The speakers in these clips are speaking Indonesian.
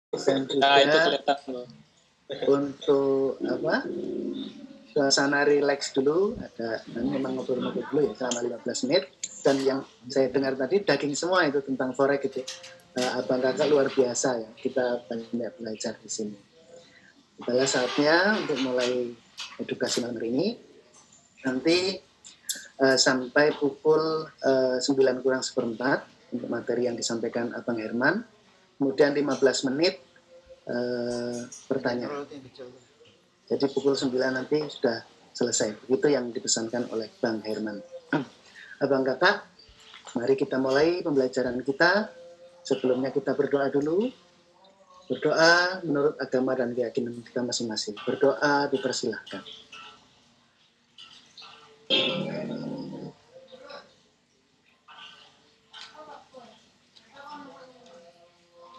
Dan juga itu kelihatan loh. Untuk apa, suasana relax dulu, ada memang ngobrol-ngobrol dulu ya selama 15 menit. Dan yang saya dengar tadi daging semua itu tentang forex gitu. Abang kakak luar biasa ya, kita banyak belajar di sini. Adalah saatnya untuk mulai edukasi malam hari ini. Nanti sampai pukul 9 kurang seperempat untuk materi yang disampaikan Abang Herman. Kemudian 15 menit pertanyaan. Jadi pukul 9 nanti sudah selesai. Begitu yang dipesankan oleh Bang Herman. Abang kakak, mari kita mulai pembelajaran kita. Sebelumnya kita berdoa dulu. Berdoa menurut agama dan keyakinan kita masing-masing. Berdoa dipersilahkan.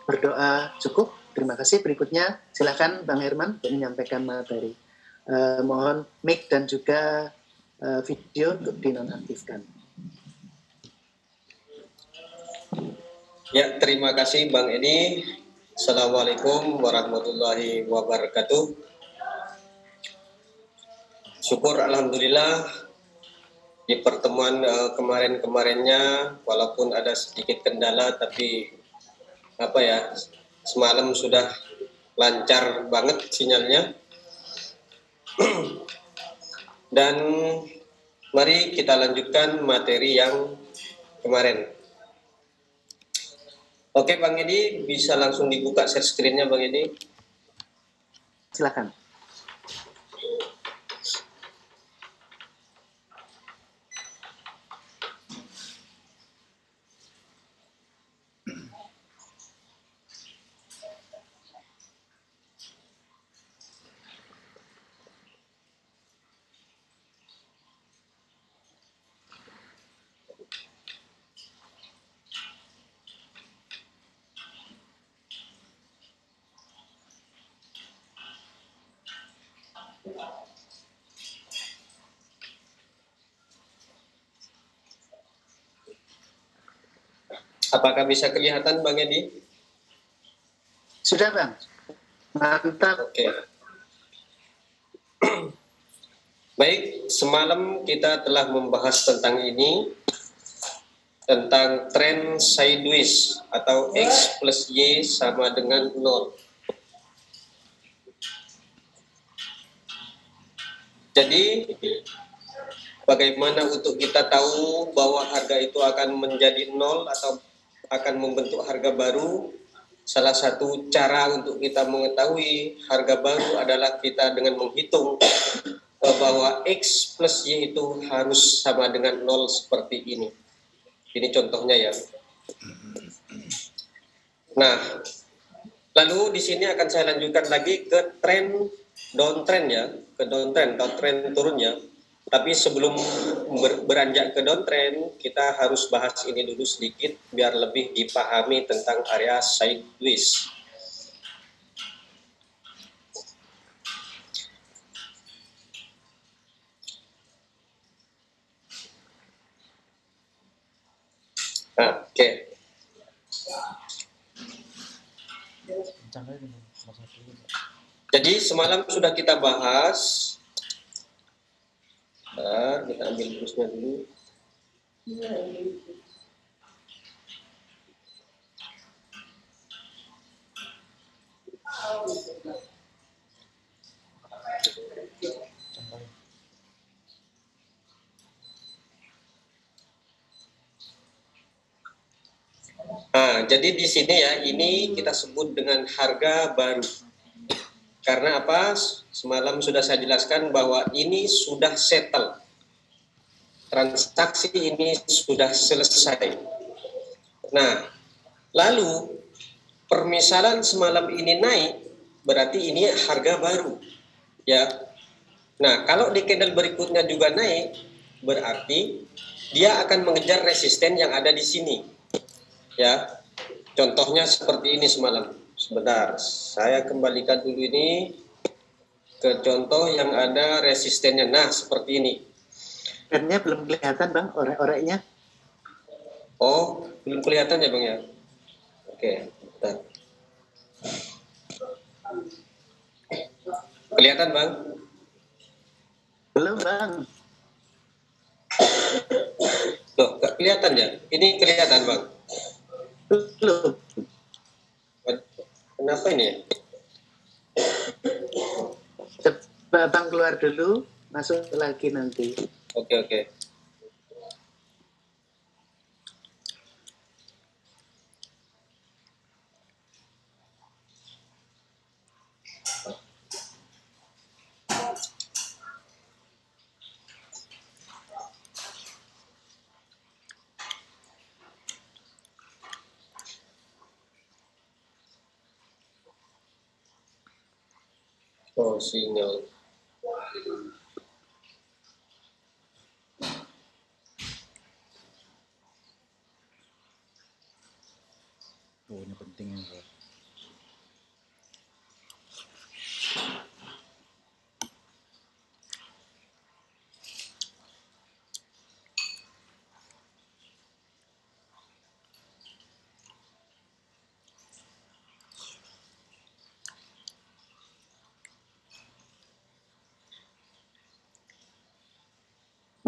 Berdoa cukup. Terima kasih. Berikutnya silakan Bang Herman untuk menyampaikan materi. Mohon mic dan juga video untuk dinonaktifkan. Ya, terima kasih Bang Edi. Assalamualaikum warahmatullahi wabarakatuh. Syukur alhamdulillah di pertemuan kemarin-kemarinnya walaupun ada sedikit kendala tapi apa ya, semalam sudah lancar banget sinyalnya. Dan mari kita lanjutkan materi yang kemarin. Oke Bang Edi, bisa langsung dibuka share screen-nya Bang Edi. Silakan. Apakah bisa kelihatan Bang Edi? Sudah Bang. Mantap. Oke. Baik, semalam kita telah membahas tentang ini, tentang tren sideways atau X plus Y sama dengan 0. Jadi bagaimana untuk kita tahu bahwa harga itu akan menjadi 0 atau akan membentuk harga baru? Salah satu cara untuk kita mengetahui harga baru adalah kita dengan menghitung bahwa X plus Y itu harus sama dengan 0 seperti ini. Ini contohnya ya. Nah, lalu di sini akan saya lanjutkan lagi ke tren downtrend ya, ke downtrend turunnya. Tapi sebelum beranjak ke downtrend, kita harus bahas ini dulu sedikit biar lebih dipahami tentang area sideways. Nah, oke. Jadi semalam sudah kita bahas. Bentar, kita ambil terusnya dulu. Nah, jadi di sini ya, ini kita sebut dengan harga baru. Karena apa? Semalam sudah saya jelaskan bahwa ini sudah settle. Transaksi ini sudah selesai. Nah, lalu permisalan semalam ini naik, berarti ini harga baru. Ya. Nah, kalau di candle berikutnya juga naik, berarti dia akan mengejar resisten yang ada di sini. Ya. Contohnya seperti ini semalam. Sebentar, saya kembalikan dulu ini ke contoh yang ada resistennya. Nah, seperti ini. Trendnya belum kelihatan Bang, orek-oreknya. Oh, belum kelihatan ya Bang ya? Oke, bentar. Kelihatan Bang? Belum Bang. Loh, nggak kelihatan ya? Ini kelihatan Bang? Belum. Kenapa ini ya? Coba Bang keluar dulu, masuk lagi nanti. Oke. Oh, sinyal. Oh, ini penting ya, Bro.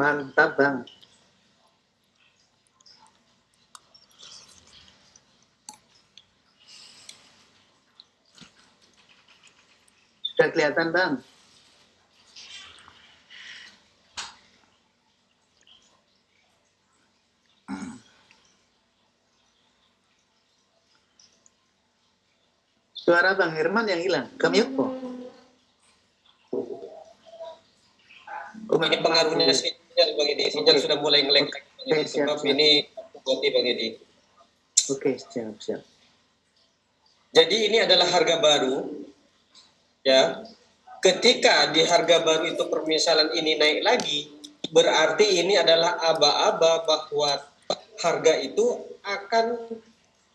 Mantap Bang. Sudah kelihatan Bang? Suara Bang Herman yang hilang. Kami apa? Ini pengaruhnya sinyal Bang Edi. Sinyal sudah mulai nge-lag. Sebab ini ganti Bang Edi. Oke, siap. Jadi ini adalah harga baru. Ya. Ketika di harga baru itu permisalan ini naik lagi, berarti ini adalah aba-aba bahwa harga itu akan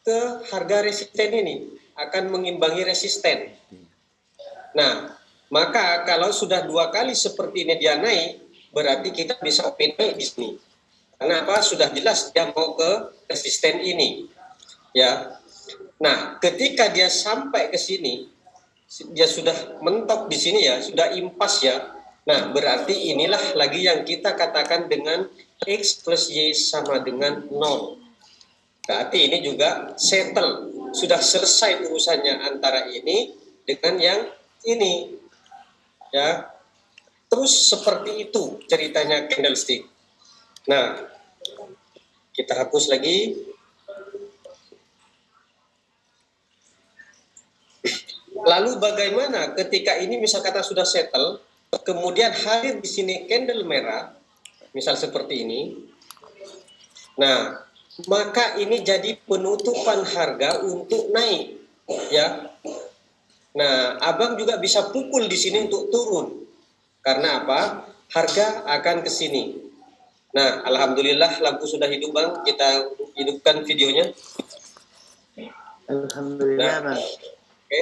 ke harga resisten ini, akan mengimbangi resisten. Nah, maka kalau sudah 2 kali seperti ini dia naik, berarti kita bisa opini di sini. Karena apa? Sudah jelas dia mau ke resisten ini. Ya. Nah, ketika dia sampai ke sini, dia sudah mentok di sini ya, sudah impas ya. Nah, berarti inilah lagi yang kita katakan dengan X plus Y sama dengan 0. Berarti ini juga settle. Sudah selesai urusannya antara ini dengan yang ini. Ya. Terus seperti itu ceritanya candlestick. Nah, kita hapus lagi. Lalu bagaimana ketika ini misal kata sudah settle, kemudian hadir di sini candle merah, misal seperti ini. Nah, maka ini jadi penutupan harga untuk naik, ya. Nah, Abang juga bisa pukul di sini untuk turun. Karena apa? Harga akan ke sini. Nah, alhamdulillah lampu sudah hidup Bang, kita hidupkan videonya. Alhamdulillah Bang. Oke.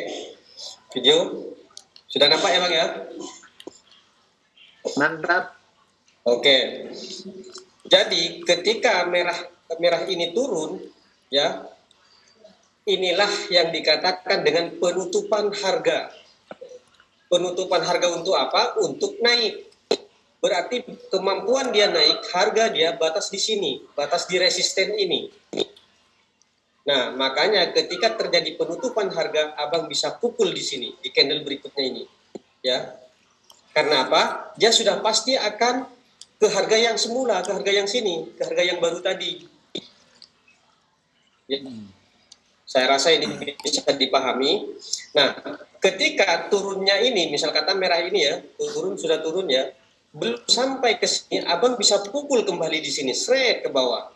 Video sudah nampak ya Bang ya? Mantap. Oke. Jadi ketika merah ini turun, ya, inilah yang dikatakan dengan penutupan harga. Penutupan harga untuk apa? Untuk naik. Berarti kemampuan dia naik, harga dia batas di sini, batas di resisten ini. Nah, makanya ketika terjadi penutupan harga, Abang bisa pukul di sini, di candle berikutnya ini. Ya. Karena apa? Dia sudah pasti akan ke harga yang semula, ke harga yang sini, ke harga yang baru tadi. Ya. Saya rasa ini bisa dipahami. Nah, ketika turunnya ini, misal kata merah ini ya, sudah turun ya, belum sampai ke sini, Abang bisa pukul kembali di sini, seret ke bawah.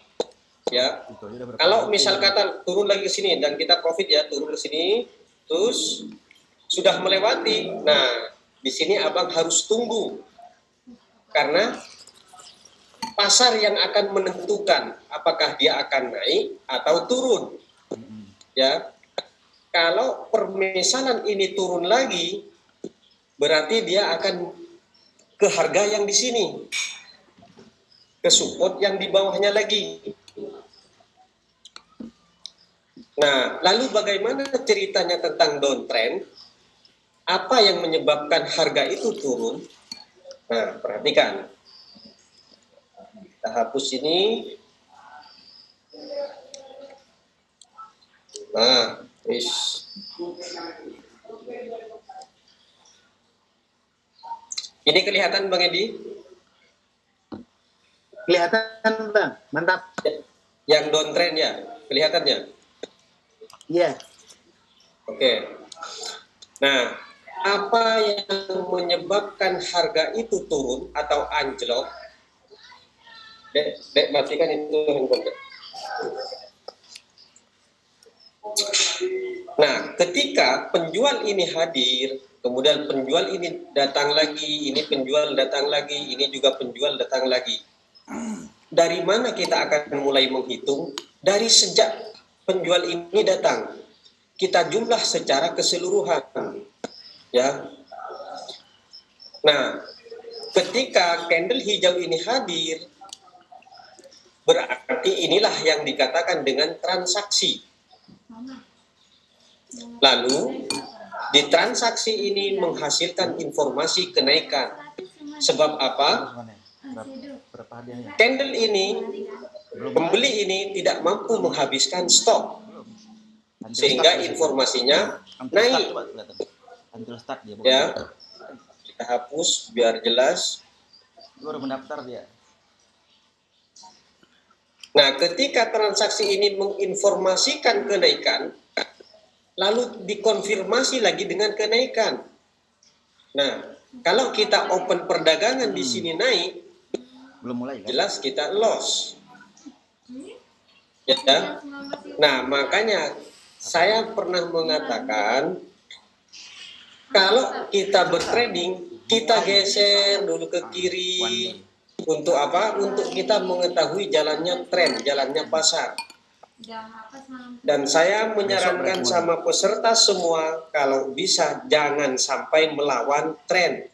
Ya, kalau misal kata turun lagi ke sini dan kita profit ya, turun ke sini, terus sudah melewati. Nah, di sini Abang harus tunggu karena pasar yang akan menentukan apakah dia akan naik atau turun. Ya, kalau permisalan ini turun lagi, berarti dia akan ke harga yang di sini, ke support yang di bawahnya lagi. Nah, lalu bagaimana ceritanya tentang downtrend? apa yang menyebabkan harga itu turun? Nah, perhatikan. Kita hapus ini. Nah, ini kelihatan Bang Edi? Kelihatan Bang, mantap. Yang downtrend ya, kelihatannya? Iya. Oke. Nah, apa yang menyebabkan harga itu turun atau anjlok? Dek, matikan itu handphone. Nah, ketika penjual ini hadir, kemudian penjual ini datang lagi, ini penjual datang lagi, ini juga penjual datang lagi. Dari mana kita akan mulai menghitung? Dari sejak penjual ini datang. Kita jumlah secara keseluruhan. Ya. Nah, ketika candle hijau ini hadir, berarti inilah yang dikatakan dengan transaksi. Lalu, di transaksi ini menghasilkan informasi kenaikan. Sebab apa? Candle ini, pembeli ini tidak mampu menghabiskan stok. Sehingga informasinya naik. Ya, kita hapus biar jelas. Baru mendaftar dia. Nah, ketika transaksi ini menginformasikan kenaikan, lalu dikonfirmasi lagi dengan kenaikan. Nah, kalau kita open perdagangan di sini naik, belum mulai kan? Jelas kita loss. Ya. Nah, makanya saya pernah mengatakan kalau kita bertrading, kita geser dulu ke kiri. Untuk apa? Untuk kita mengetahui jalannya tren, jalannya pasar. Dan saya menyarankan sama peserta semua, kalau bisa jangan sampai melawan tren.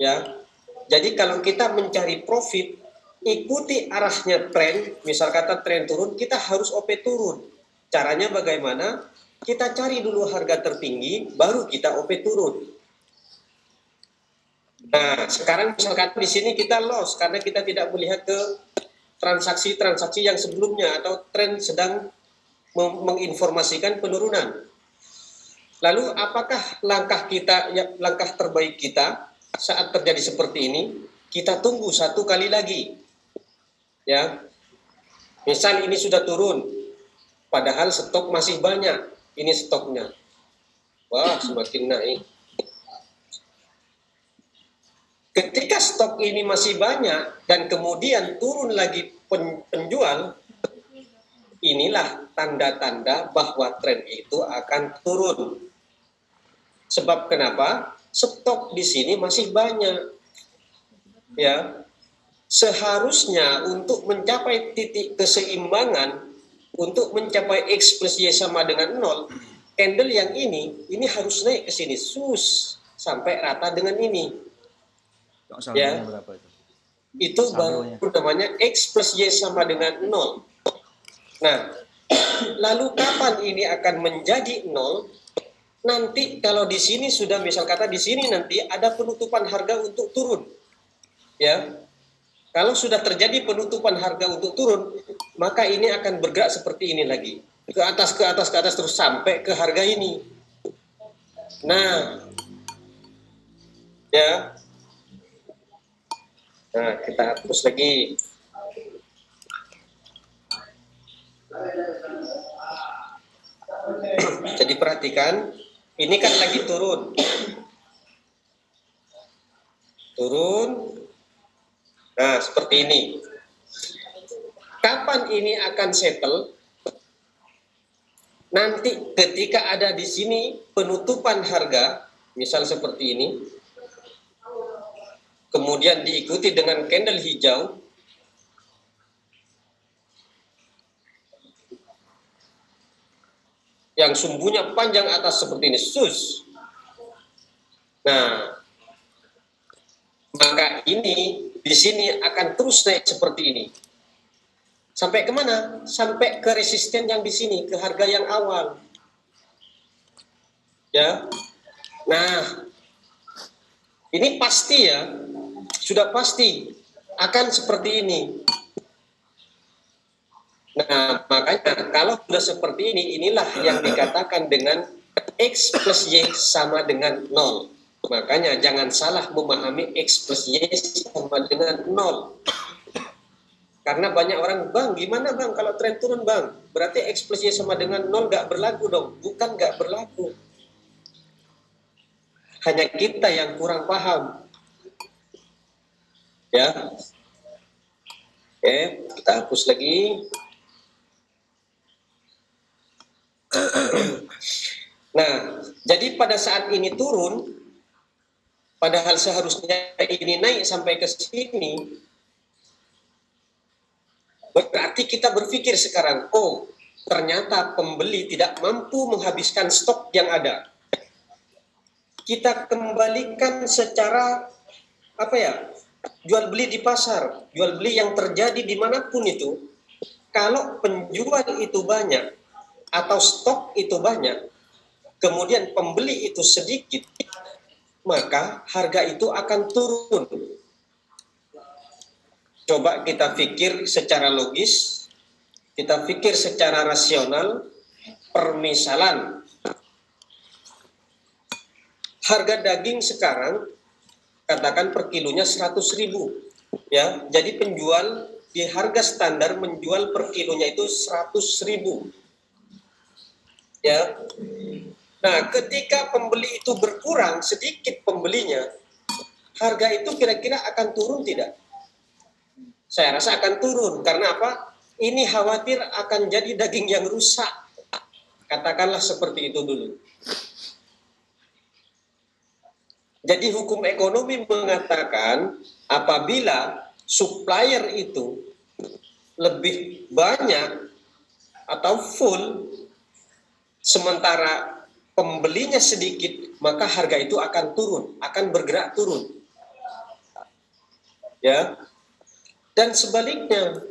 Ya. Jadi kalau kita mencari profit, ikuti arahnya tren. Misal kata tren turun, kita harus OP turun. Caranya bagaimana? Kita cari dulu harga tertinggi, baru kita OP turun. Nah, sekarang misalkan di sini kita loss karena kita tidak melihat ke transaksi-transaksi yang sebelumnya atau tren sedang menginformasikan penurunan. Lalu apakah langkah kita, ya, langkah terbaik kita saat terjadi seperti ini? Kita tunggu satu kali lagi. Ya. Misal ini sudah turun, padahal stok masih banyak. Ini stoknya. Wah, semakin naik. Ketika stok ini masih banyak dan kemudian turun lagi penjual, inilah tanda-tanda bahwa tren itu akan turun. Sebab kenapa? Stok di sini masih banyak. Ya. Seharusnya untuk mencapai titik keseimbangan, untuk mencapai X plus Y sama dengan 0, candle yang ini harus naik ke sini, sampai rata dengan ini. Ya, berapa itu baru namanya X plus Y sama dengan 0. Nah, lalu kapan ini akan menjadi 0? Nanti kalau di sini sudah, misal kata di sini nanti ada penutupan harga untuk turun. Ya, kalau sudah terjadi penutupan harga untuk turun, maka ini akan bergerak seperti ini lagi, ke atas, ke atas, ke atas terus sampai ke harga ini. Nah, ya. Nah, kita hapus lagi. Jadi perhatikan, ini kan lagi turun. Turun. Nah, seperti ini. Kapan ini akan settle? Nanti ketika ada di sini penutupan harga, misal seperti ini, kemudian diikuti dengan candle hijau, yang sumbunya panjang atas seperti ini, Nah, maka ini di sini akan terus naik seperti ini. Sampai kemana? Sampai ke resisten yang di sini, ke harga yang awal. Ya. Nah, ini pasti ya, sudah pasti akan seperti ini. Nah, makanya kalau sudah seperti ini, inilah yang dikatakan dengan X plus Y sama dengan 0. Makanya jangan salah memahami X plus Y sama dengan 0. Karena banyak orang, bang, gimana bang kalau tren turun bang? Berarti X plus Y sama dengan 0 nggak berlaku dong. Bukan nggak berlaku. Hanya kita yang kurang paham. Ya. Oke, kita hapus lagi. Nah, jadi pada saat ini turun, padahal seharusnya ini naik sampai ke sini, berarti kita berpikir sekarang, oh, ternyata pembeli tidak mampu menghabiskan stok yang ada. Kita kembalikan secara jual beli di pasar, jual beli yang terjadi dimanapun itu. Kalau penjual itu banyak atau stok itu banyak, kemudian pembeli itu sedikit, maka harga itu akan turun. Coba kita pikir secara logis, kita pikir secara rasional. Permisalan, harga daging sekarang katakan per kilonya 100.000, ya. Jadi penjual di harga standar menjual per kilonya itu 100.000, ya. Nah, ketika pembeli itu berkurang sedikit pembelinya, harga itu kira-kira akan turun tidak? Saya rasa akan turun. Karena apa? Ini khawatir akan jadi daging yang rusak. Katakanlah seperti itu dulu. Jadi hukum ekonomi mengatakan apabila supplier itu lebih banyak atau full, sementara pembelinya sedikit, maka harga itu akan turun, akan bergerak turun. Ya. Dan sebaliknya,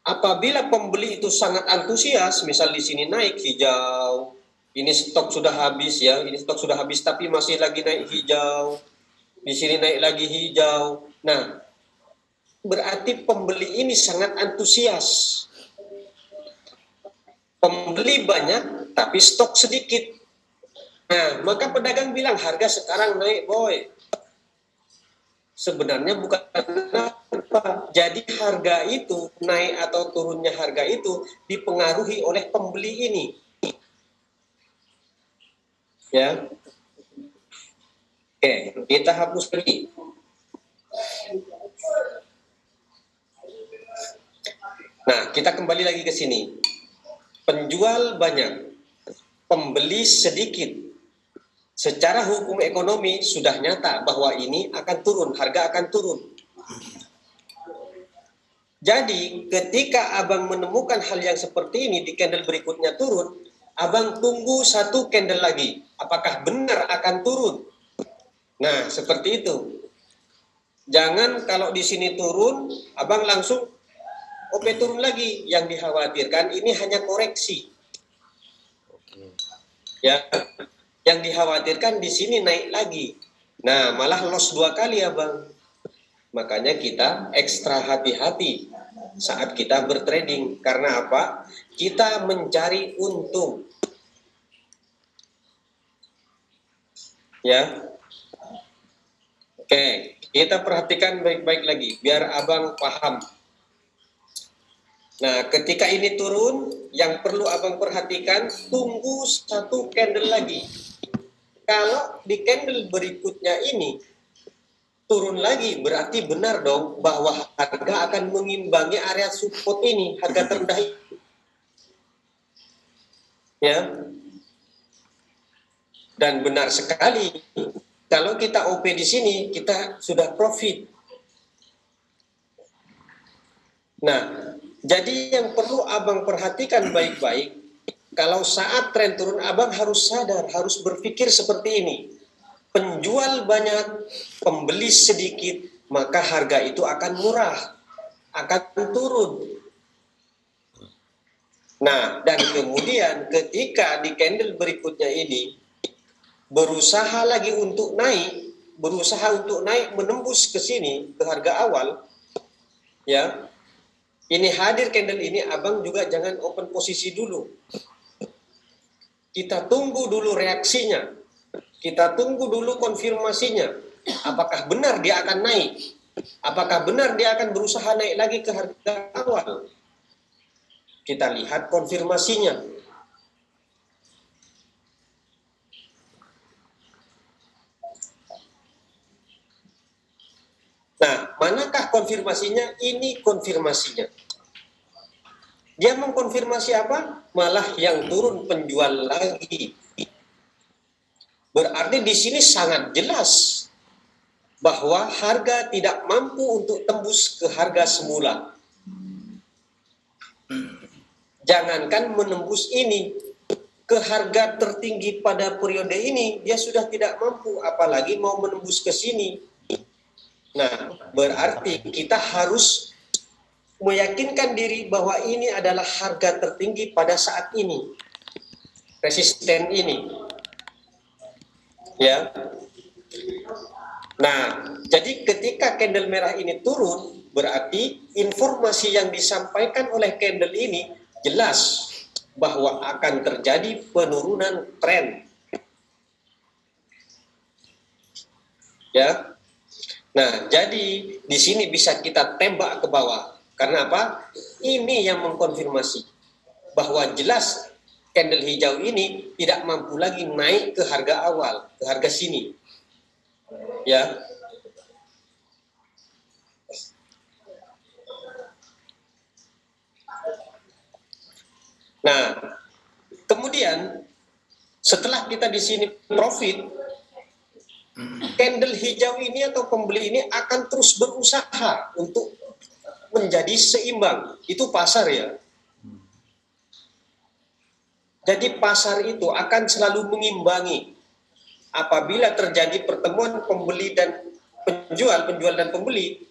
apabila pembeli itu sangat antusias, misal di sini naik hijau, ini stok sudah habis ya, ini stok sudah habis tapi masih lagi naik hijau, di sini naik lagi hijau. Nah, berarti pembeli ini sangat antusias. Pembeli banyak tapi stok sedikit. Nah, maka pedagang bilang harga sekarang naik, boy. Sebenarnya bukan apa. Jadi harga itu naik atau turunnya harga itu dipengaruhi oleh pembeli ini. Ya. Oke, kita hapus lagi. Nah, kita kembali lagi ke sini. Penjual banyak, pembeli sedikit. Secara hukum ekonomi sudah nyata bahwa ini akan turun, harga akan turun. Jadi ketika abang menemukan hal yang seperti ini di candle berikutnya turun, abang tunggu satu candle lagi. Apakah benar akan turun? Nah, seperti itu. Jangan kalau di sini turun, abang langsung turun lagi. Yang dikhawatirkan ini hanya koreksi. Ya, yang dikhawatirkan di sini naik lagi. Nah, malah loss 2 kali abang. Makanya kita ekstra hati-hati saat kita bertrading. Karena apa? Kita mencari untung. Ya. Oke, kita perhatikan baik-baik lagi biar abang paham. Nah, ketika ini turun, yang perlu abang perhatikan, tunggu satu candle lagi. Kalau di candle berikutnya ini turun lagi, berarti benar dong bahwa harga akan mengimbangi area support ini, harga terendah ini. Ya. Dan benar sekali, kalau kita OP di sini, kita sudah profit. Nah, jadi yang perlu abang perhatikan baik-baik, kalau saat tren turun, abang harus sadar, harus berpikir seperti ini. Penjual banyak, pembeli sedikit, maka harga itu akan murah, akan turun. Nah, dan kemudian ketika di candle berikutnya ini, berusaha lagi untuk naik, menembus ke sini, ke harga awal, ya, ini hadir candle ini, abang juga jangan open posisi dulu. Kita tunggu dulu reaksinya, kita tunggu dulu konfirmasinya, apakah benar dia akan naik, apakah benar dia akan berusaha naik lagi ke harga awal. Kita lihat konfirmasinya. Nah, manakah konfirmasinya? Ini konfirmasinya. Dia mengkonfirmasi apa? Malah yang turun penjual lagi. Berarti di sini sangat jelas bahwa harga tidak mampu untuk tembus ke harga semula. Jangankan menembus ini, ke harga tertinggi pada periode ini, dia sudah tidak mampu, apalagi mau menembus ke sini. Nah, berarti kita harus meyakinkan diri bahwa ini adalah harga tertinggi pada saat ini, resisten ini, ya. Nah, jadi ketika candle merah ini turun, berarti informasi yang disampaikan oleh candle ini jelas bahwa akan terjadi penurunan tren, ya. Nah, jadi di sini bisa kita tembak ke bawah. Karena apa? Ini yang mengkonfirmasi bahwa jelas candle hijau ini tidak mampu lagi naik ke harga awal, ke harga sini. Ya. Nah, kemudian setelah kita di sini profit, candle hijau ini atau pembeli ini akan terus berusaha untuk menjadi seimbang. Itu pasar, ya. Jadi pasar itu akan selalu mengimbangi. Apabila terjadi pertemuan pembeli dan penjual dan pembeli,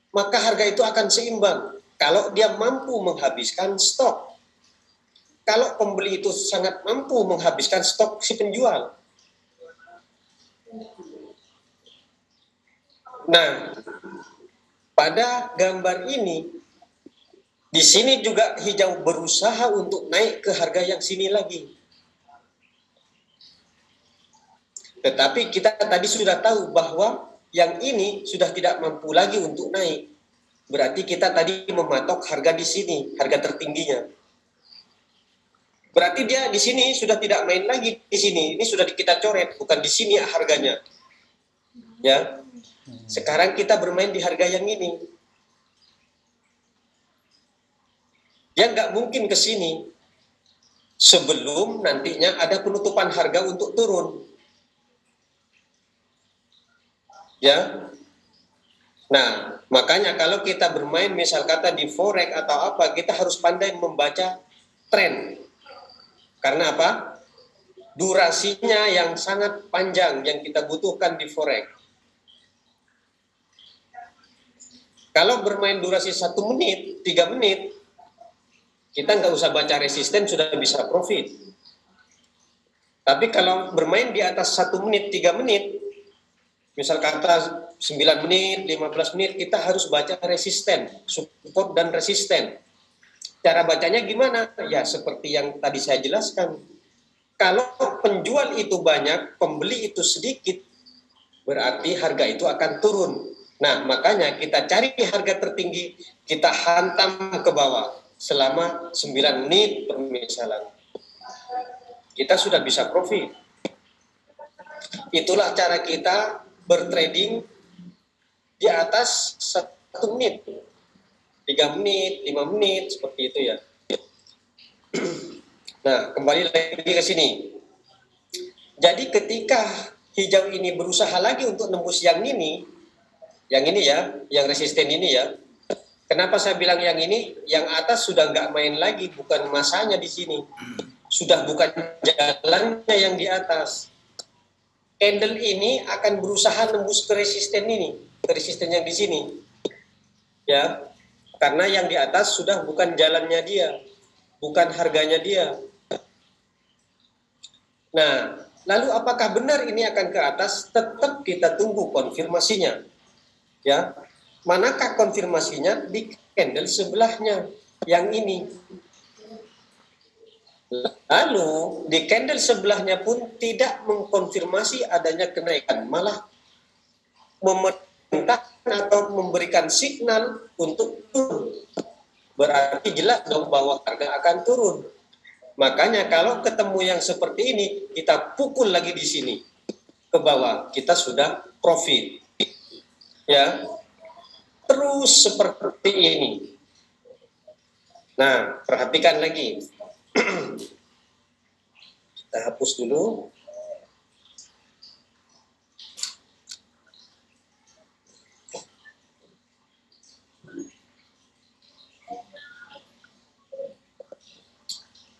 maka harga itu akan seimbang kalau dia mampu menghabiskan stok. Kalau pembeli itu sangat mampu menghabiskan stok si penjual. Nah, pada gambar ini, di sini juga hijau berusaha untuk naik ke harga yang sini lagi. Tetapi kita tadi sudah tahu bahwa yang ini sudah tidak mampu lagi untuk naik. Berarti kita tadi mematok harga di sini, harga tertingginya. Berarti dia di sini sudah tidak main lagi di sini. Ini sudah kita coret, bukan di sini harganya. Ya. Sekarang kita bermain di harga yang ini. Dia nggak mungkin ke sini sebelum nantinya ada penutupan harga untuk turun. Ya. Nah, makanya kalau kita bermain misal kata di forex atau apa, kita harus pandai membaca tren. Karena apa? Durasinya yang sangat panjang yang kita butuhkan di forex. Kalau bermain durasi 1 menit, 3 menit, kita nggak usah baca resisten, sudah bisa profit. Tapi kalau bermain di atas 1 menit, 3 menit, misal kata 9 menit, 15 menit, kita harus baca resisten, support dan resisten. Cara bacanya gimana? Ya seperti yang tadi saya jelaskan. Kalau penjual itu banyak, pembeli itu sedikit, berarti harga itu akan turun. Nah, makanya kita cari harga tertinggi, kita hantam ke bawah selama 9 menit permisalan. Kita sudah bisa profit. Itulah cara kita bertrading di atas 1 menit. 3 menit, 5 menit, seperti itu ya. Nah, kembali lagi ke sini. Jadi ketika hijau ini berusaha lagi untuk nembus yang ini ya, yang resisten ini ya. Kenapa saya bilang yang ini? Yang atas sudah nggak main lagi, bukan masanya di sini. Sudah bukan jalannya yang di atas. Candle ini akan berusaha nembus ke resisten ini, ke resisten yang di sini. Ya. Karena yang di atas sudah bukan jalannya dia, bukan harganya dia. Nah, Lalu apakah benar ini akan ke atas? Tetap kita tunggu konfirmasinya. Ya, manakah konfirmasinya? Di candle sebelahnya yang ini. Lalu di candle sebelahnya pun tidak mengkonfirmasi adanya kenaikan, malah memerintahkan atau memberikan signal untuk turun. Berarti jelas dong bahwa harga akan turun. Makanya kalau ketemu yang seperti ini, kita pukul lagi di sini ke bawah, kita sudah profit. Ya, terus seperti ini. Nah, perhatikan lagi. Kita hapus dulu.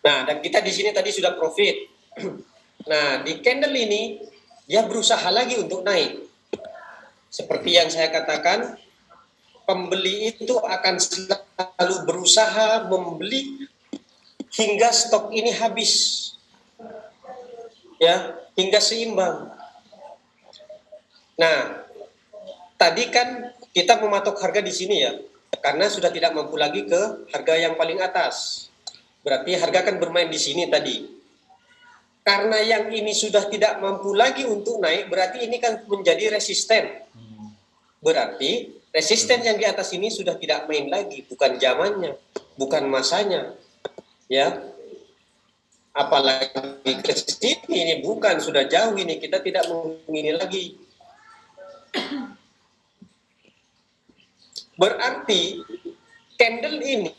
Nah, dan kita di sini tadi sudah profit. Nah, di candle ini dia berusaha lagi untuk naik. Seperti yang saya katakan, pembeli itu akan selalu berusaha membeli hingga stok ini habis. Ya, hingga seimbang. Nah, tadi kan kita mematok harga di sini ya, karena sudah tidak mampu lagi ke harga yang paling atas. Berarti harga akan bermain di sini tadi. Karena yang ini sudah tidak mampu lagi untuk naik, berarti ini kan menjadi resisten. Berarti resisten yang di atas ini sudah tidak main lagi, bukan zamannya, bukan masanya. Ya. Apalagi ke sini ini bukan, sudah jauh ini, kita tidak mengini lagi. Berarti candle ini,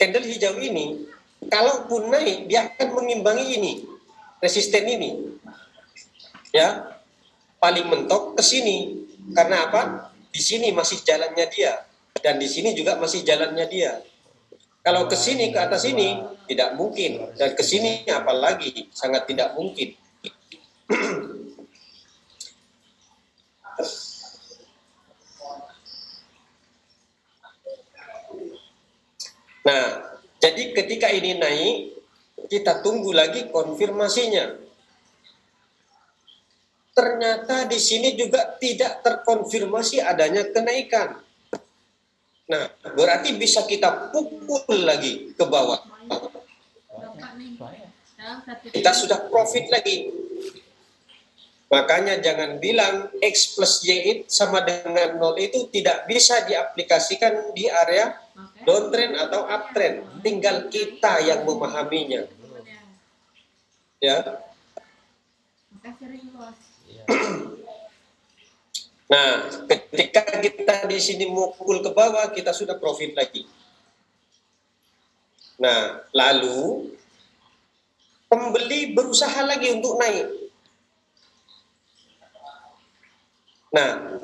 candle hijau ini, kalaupun naik, dia akan mengimbangi ini, resisten ini. Ya, paling mentok ke sini. Karena apa? Di sini masih jalannya dia, dan di sini juga masih jalannya dia. Kalau ke sini, ke atas ini, tidak mungkin. Dan ke sini apalagi, sangat tidak mungkin. Nah, jadi ketika ini naik, kita tunggu lagi konfirmasinya. Ternyata di sini juga tidak terkonfirmasi adanya kenaikan. Nah, berarti bisa kita pukul lagi ke bawah. Kita sudah profit lagi. Makanya jangan bilang X plus Y sama dengan 0 itu tidak bisa diaplikasikan di area downtrend atau uptrend. Tinggal kita yang memahaminya. Ya. Nah, ketika kita di sini mukul ke bawah, kita sudah profit lagi. Nah, lalu pembeli berusaha lagi untuk naik. Nah,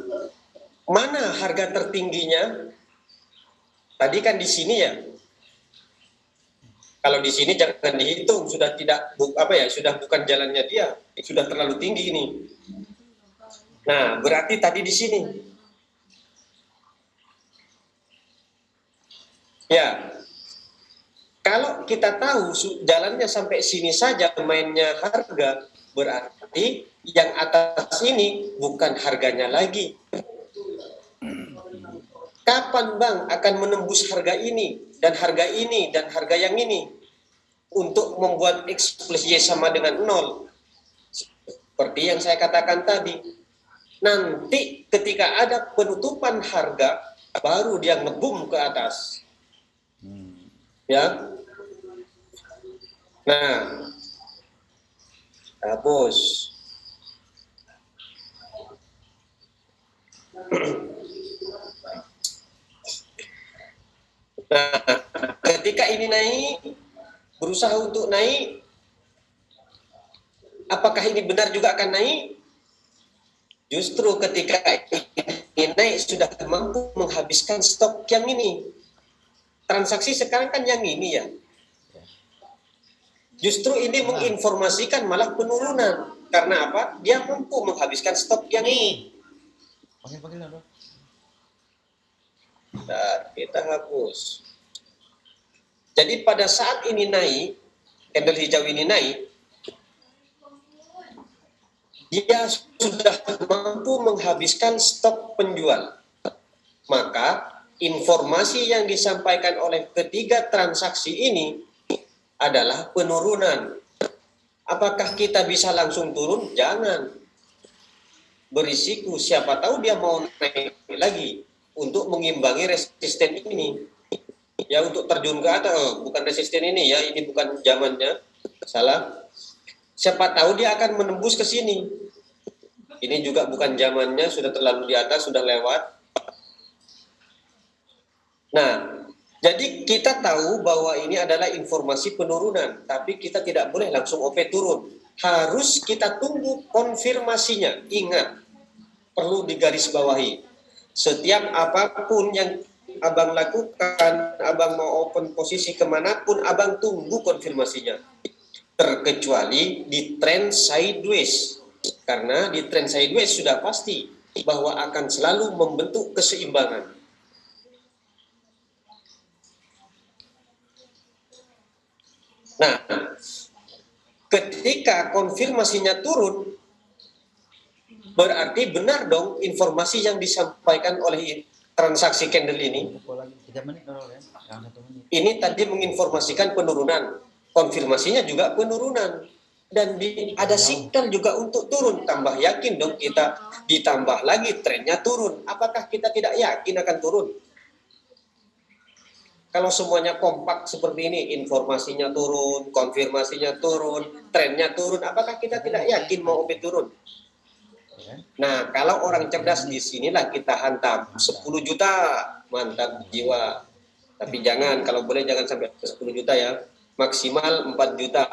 mana harga tertingginya? Tadi kan di sini ya. Kalau di sini jangan dihitung, sudah tidak sudah bukan jalannya dia, sudah terlalu tinggi ini. Nah, berarti tadi di sini. Ya. Kalau kita tahu jalannya sampai sini saja mainnya harga, berarti yang atas ini bukan harganya lagi. Kapan Bang akan menembus harga ini dan harga ini dan harga yang ini untuk membuat X plus Y sama dengan 0? Seperti yang saya katakan tadi, nanti ketika ada penutupan harga baru dia ngebum ke atas. Ya. Nah, hapus. Nah, ketika ini naik, berusaha untuk naik, apakah ini benar juga akan naik? Justru ketika ini naik sudah mampu menghabiskan stok yang ini. Transaksi sekarang kan yang ini ya. Justru ini menginformasikan malah penurunan. Karena apa? Dia mampu menghabiskan stok yang ini. Dan kita hapus. Jadi pada saat ini naik, candle hijau ini naik, dia sudah mampu menghabiskan stok penjual, maka informasi yang disampaikan oleh ketiga transaksi ini adalah penurunan. Apakah kita bisa langsung turun? Jangan. Berisiko, siapa tahu dia mau naik lagi untuk mengimbangi resisten ini. Ya, untuk terjun ke atas, bukan resisten ini ya, ini bukan zamannya, salah. Siapa tahu dia akan menembus ke sini. Ini juga bukan zamannya, sudah terlalu di atas, sudah lewat. Nah, jadi kita tahu bahwa ini adalah informasi penurunan, tapi kita tidak boleh langsung OP turun. Harus kita tunggu konfirmasinya. Ingat, perlu digarisbawahi. Setiap apapun yang abang lakukan, abang mau open posisi kemanapun, abang tunggu konfirmasinya. Terkecuali di trend sideways. Karena di trend sideways sudah pasti bahwa akan selalu membentuk keseimbangan. Nah, ketika konfirmasinya turun, berarti benar dong informasi yang disampaikan oleh transaksi candle ini. Ini tadi menginformasikan penurunan, konfirmasinya juga penurunan, dan ada signal juga untuk turun. Tambah yakin dong kita, ditambah lagi trennya turun. Apakah kita tidak yakin akan turun? Kalau semuanya kompak seperti ini, informasinya turun, konfirmasinya turun, trennya turun, apakah kita tidak yakin mau OP turun? Nah, kalau orang cerdas di sinilah kita hantam 10 juta, mantap jiwa. Tapi jangan, kalau boleh jangan sampai 10 juta ya, maksimal 4 juta.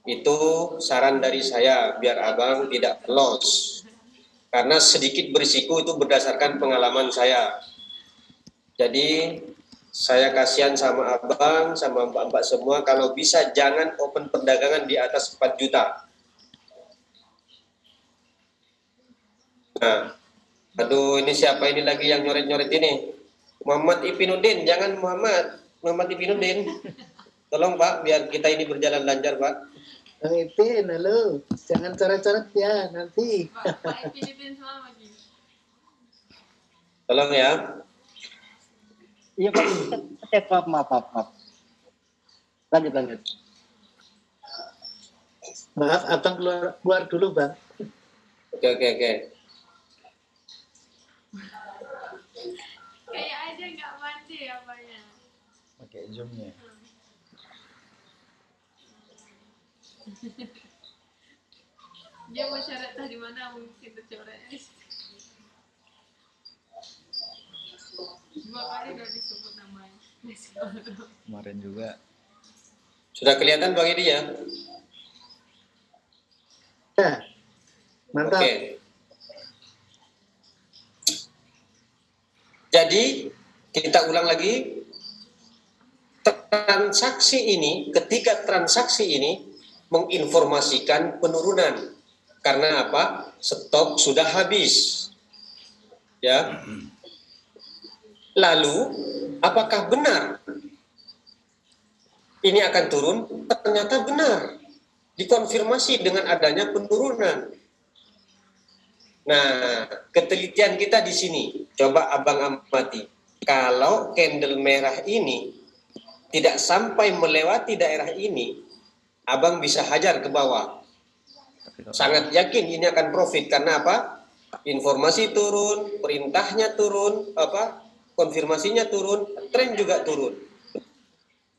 Itu saran dari saya, biar abang tidak loss. Karena sedikit berisiko itu berdasarkan pengalaman saya. Jadi, saya kasihan sama abang, sama mbak-mbak semua, kalau bisa jangan open perdagangan di atas 4 juta. Nah, aduh ini siapa ini lagi yang nyoret-nyoret ini? Muhammad Ipinuddin, jangan Muhammad Ipinuddin. Tolong Pak, biar kita ini berjalan lancar Pak. Bang Ipin, halo, jangan coret-coret ya nanti. Pak Ipin selamat lagi. Tolong ya. Iya Pak, maaf. Lanjut. Maaf, abang keluar dulu bang. Oke. Kayak aja nggak mandi apanya. Pakai zoomnya. Dia mau coret tadi mana mungkin tercoret. 2 kali udah disebut namanya. Kemarin juga. Sudah kelihatan Bang Edi ya? Ya, mantap. Oke. Jadi kita ulang lagi, ketiga transaksi ini menginformasikan penurunan. Karena apa? Stok sudah habis. Ya. Lalu, apakah benar ini akan turun? Ternyata benar. Dikonfirmasi dengan adanya penurunan. Nah, ketelitian kita di sini. Coba abang amati. Kalau candle merah ini tidak sampai melewati daerah ini, abang bisa hajar ke bawah. Sangat yakin ini akan profit. Karena apa? Informasi turun, perintahnya turun, konfirmasinya turun, tren juga turun.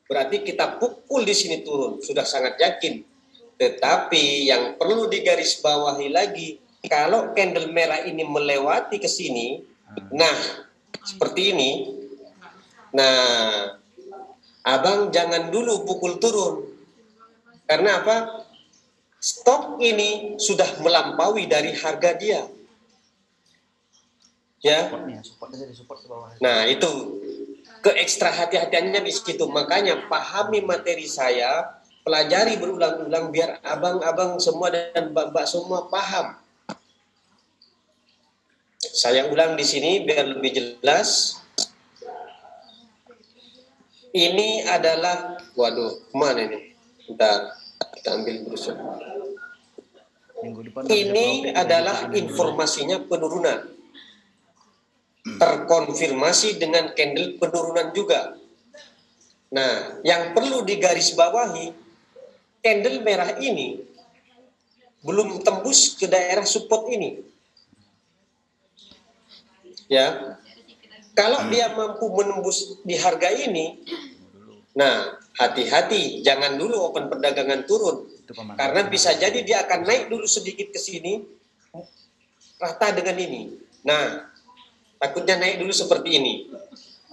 Berarti kita pukul di sini turun, sudah sangat yakin. Tetapi yang perlu digarisbawahi lagi, kalau candle merah ini melewati ke sini, nah seperti ini, nah abang jangan dulu pukul turun. Karena apa? Stok ini sudah melampaui dari harga dia. Ya. Nah itu keekstra hati-hatiannya di situ. Makanya pahami materi saya, pelajari berulang-ulang biar abang-abang semua dan mbak-mbak semua paham. Saya ulang di sini biar lebih jelas. Ini adalah, waduh, mana ini? Bentar, kita ambil brosur. Minggu depan. ini adalah informasinya penurunan. Terkonfirmasi dengan candle penurunan juga. Nah, yang perlu digarisbawahi, candle merah ini belum tembus ke daerah support ini. Ya, kalau dia mampu menembus di harga ini, nah hati-hati, jangan dulu open perdagangan turun, karena bisa jadi dia akan naik dulu sedikit ke sini, rata dengan ini. Nah, takutnya naik dulu seperti ini,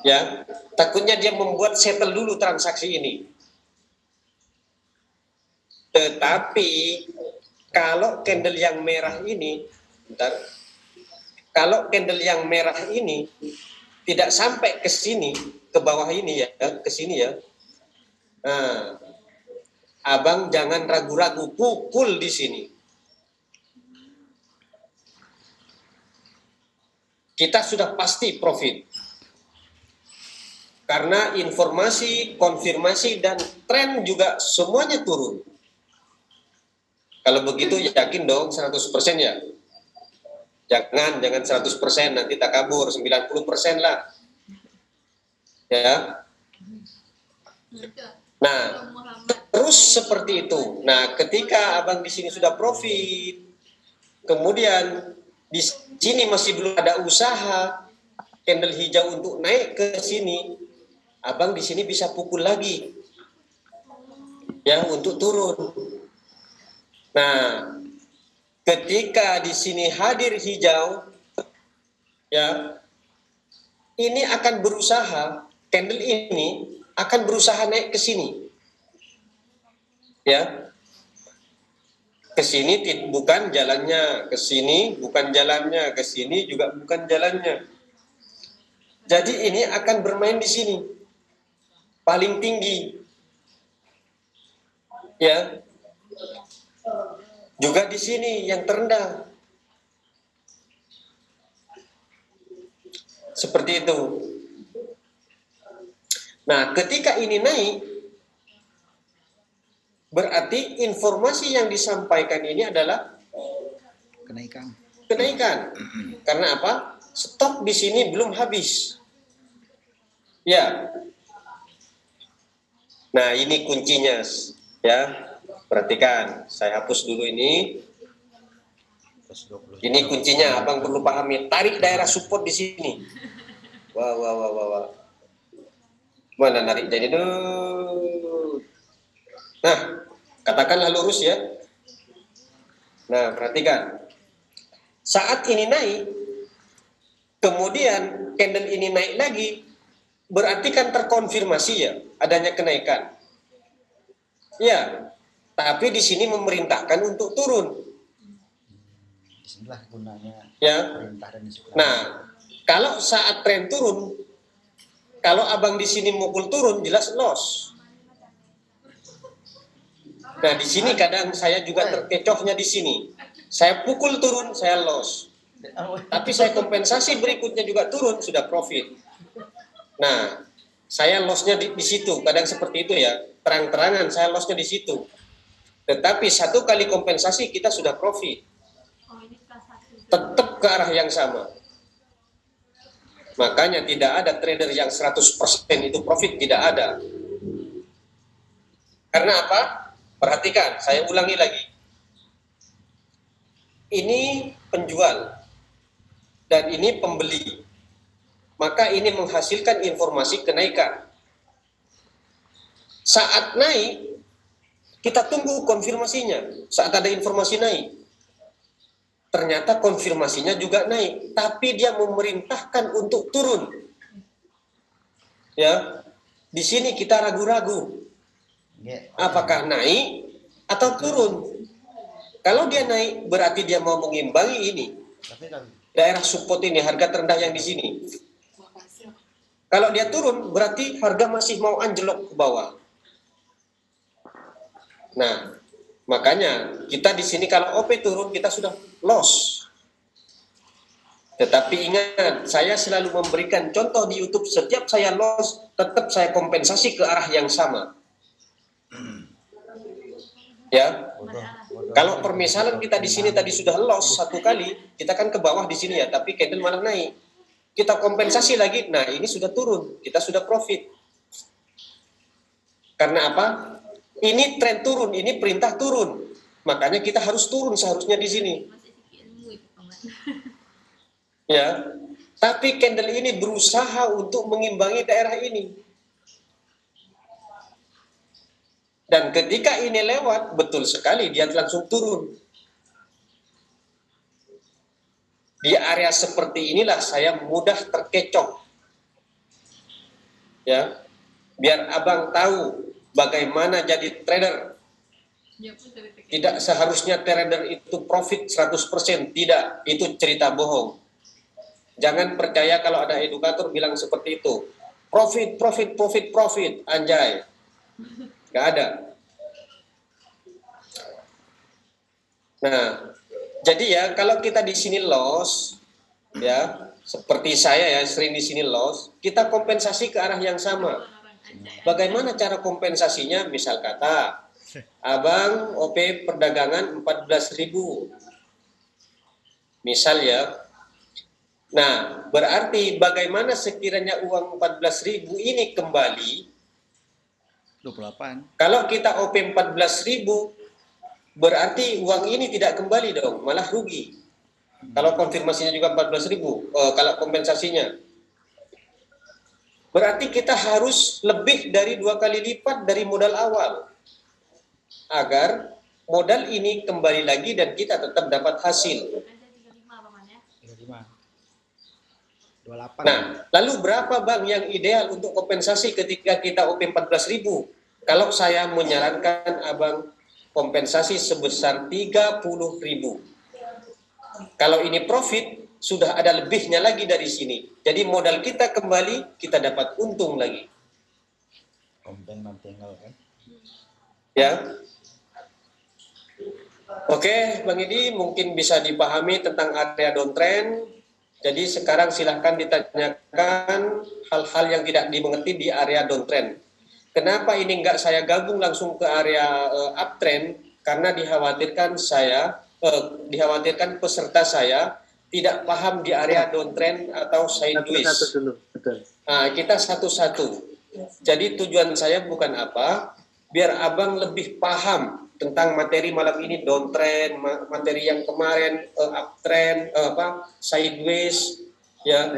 ya. Takutnya dia membuat settle dulu transaksi ini. Tetapi kalau candle yang merah ini, bentar. Kalau candle yang merah ini tidak sampai ke sini, ke bawah ini ya, ke sini ya. Nah, abang jangan ragu-ragu, pukul di sini. Kita sudah pasti profit. Karena informasi, konfirmasi, dan tren juga semuanya turun. Kalau begitu yakin dong 100% ya. Jangan 100%, nanti tak kabur, 90% lah. Ya. Nah, terus seperti itu. Nah, ketika abang di sini sudah profit, kemudian di sini masih belum ada usaha candle hijau untuk naik ke sini, abang di sini bisa pukul lagi, ya, untuk turun. Nah, ketika di sini hadir hijau, ya, ini akan berusaha, candle ini akan berusaha naik ke sini, ya, ke sini bukan jalannya, ke sini bukan jalannya, ke sini juga bukan jalannya. Jadi ini akan bermain di sini, paling tinggi, ya. Juga di sini yang terendah. Seperti itu. Nah, ketika ini naik, berarti informasi yang disampaikan ini adalah Kenaikan. Kenaikan. Karena apa? Stok di sini belum habis. Ya. Nah, ini kuncinya, ya. Perhatikan, saya hapus dulu ini. Ini kuncinya, abang perlu pahami. Tarik daerah support di sini. Wah. Mana narik jadi dulu. Nah, katakanlah lurus ya. Nah, perhatikan. Saat ini naik, kemudian candle ini naik lagi, berarti kan terkonfirmasi ya adanya kenaikan. Ya. Tapi di sini memerintahkan untuk turun. Disinilah gunanya. Ya. Perintah dan disukai. Nah, kalau saat tren turun, kalau abang di sini mukul turun, jelas loss. Nah, di sini kadang saya juga terkecohnya di sini. Saya pukul turun, saya loss. Tapi saya kompensasi berikutnya juga turun, sudah profit. Nah, saya lossnya di situ. Kadang seperti itu ya. Terang-terangan saya lossnya di situ. Tetapi satu kali kompensasi kita sudah profit. Tetap ke arah yang sama. Makanya tidak ada trader yang 100% itu profit, tidak ada. Karena apa? Perhatikan, saya ulangi lagi. Ini penjual dan ini pembeli. Maka ini menghasilkan informasi kenaikan. Saat naik, kita tunggu konfirmasinya. Saat ada informasi naik, ternyata konfirmasinya juga naik, tapi dia memerintahkan untuk turun. Ya, di sini kita ragu-ragu. Apakah naik atau turun? Kalau dia naik, berarti dia mau mengimbangi ini. Daerah support ini, harga terendah yang di sini. Kalau dia turun, berarti harga masih mau anjlok ke bawah. Nah, makanya kita di sini kalau OP turun kita sudah loss. Tetapi ingat, saya selalu memberikan contoh di YouTube, setiap saya loss, tetap saya kompensasi ke arah yang sama. Ya, kalau permisalan kita di sini tadi sudah loss satu kali, kita kan ke bawah di sini ya, tapi candle malah naik. Kita kompensasi lagi, nah ini sudah turun, kita sudah profit. Karena apa? Ini tren turun, ini perintah turun. Makanya kita harus turun seharusnya di sini. Ya, tapi candle ini berusaha untuk mengimbangi daerah ini. Dan ketika ini lewat, betul sekali dia langsung turun. Di area seperti inilah saya mudah terkecoh. Ya, biar abang tahu bagaimana jadi trader. Tidak seharusnya trader itu profit 100%, tidak, itu cerita bohong. Jangan percaya kalau ada edukator bilang seperti itu. Profit, profit, profit, profit, anjay. Nggak ada. Nah, jadi ya kalau kita di sini loss, ya seperti saya ya sering di sini loss, kita kompensasi ke arah yang sama. Bagaimana cara kompensasinya? Misal kata, abang OP perdagangan 14.000, misal ya. Nah, berarti bagaimana sekiranya uang 14.000 ini kembali? 28. Kalau kita OP 14.000, berarti uang ini tidak kembali dong, malah rugi. Kalau konfirmasinya juga 14.000, kalau kompensasinya. Berarti kita harus lebih dari 2 kali lipat dari modal awal. Agar modal ini kembali lagi dan kita tetap dapat hasil. 28. Nah, lalu berapa bang yang ideal untuk kompensasi ketika kita OP 14.000? Kalau saya menyarankan abang kompensasi sebesar 30.000. Kalau ini profit, sudah ada lebihnya lagi dari sini. Jadi modal kita kembali, kita dapat untung lagi. Kompen tinggal kan? Ya. Oke, Bang Idi, mungkin bisa dipahami tentang area downtrend. Jadi sekarang silahkan ditanyakan hal-hal yang tidak dimengerti di area downtrend. Kenapa ini enggak saya gabung langsung ke area uptrend? Karena dikhawatirkan peserta saya tidak paham di area downtrend atau sideways. Nah, kita satu-satu. Jadi tujuan saya bukan apa, biar abang lebih paham tentang materi malam ini, downtrend, materi yang kemarin uptrend, sideways, ya.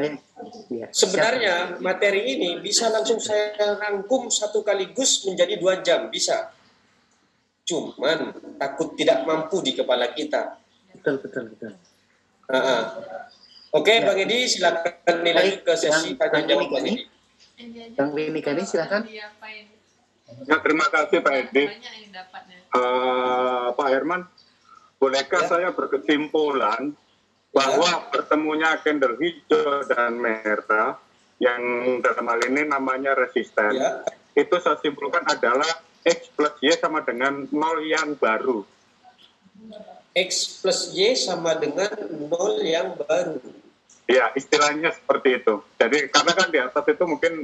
Sebenarnya materi ini bisa langsung saya rangkum satu kaligus menjadi 2 jam, bisa. Cuman takut tidak mampu di kepala kita. Betul. Oke, Bang Edi, silakan dilanjut ke sesi tanya jawab Bang Edi. Bang Winnie Kani, silakan. Ya, terima kasih Pak Edi. Pak Herman, bolehkah saya berkesimpulan bahwa bertemunya candle hijau dan merah yang dalam hal ini namanya resisten, itu saya simpulkan adalah X plus Y sama dengan 0 yang baru. X plus Y sama dengan 0 yang baru. Ya, istilahnya seperti itu. Jadi karena kan di atas itu mungkin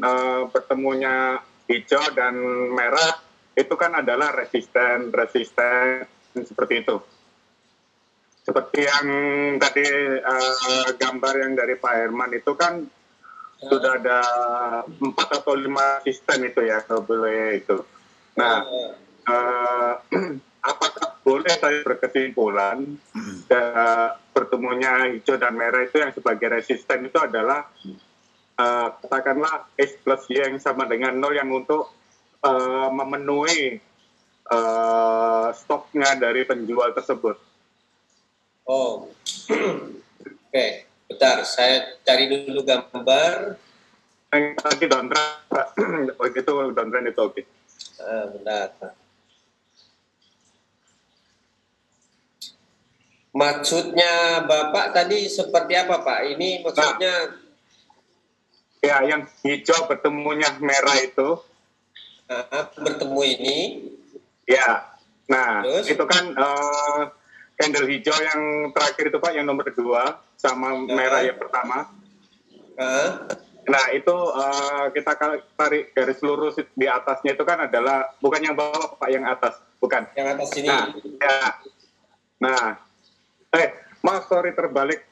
bertemunya hijau dan merah itu kan adalah resisten seperti itu. Seperti yang tadi gambar yang dari Pak Herman itu kan sudah ada 4 atau 5 sistem itu ya, kalau boleh itu. Nah, apakah boleh saya berkesimpulan bertemunya hijau dan merah itu yang sebagai resisten itu adalah katakanlah X plus Y yang sama dengan 0 yang untuk memenuhi stoknya dari penjual tersebut. Oh, oke, bentar, saya cari dulu gambar. Yang tadi downtrend, itu downtrend itu oke. Bentar. Maksudnya Bapak tadi seperti apa Pak? Ini maksudnya? Ya, yang hijau bertemunya merah itu. Bertemu ini. Ya, nah terus? itu kan candle hijau yang terakhir itu Pak, yang nomor 2 sama merah yang pertama. Nah itu kita tarik garis lurus di atasnya itu kan adalah bukan yang bawah Pak, yang atas. bukan. Yang atas sini. Nah, ya. Nah, maaf, sorry terbalik.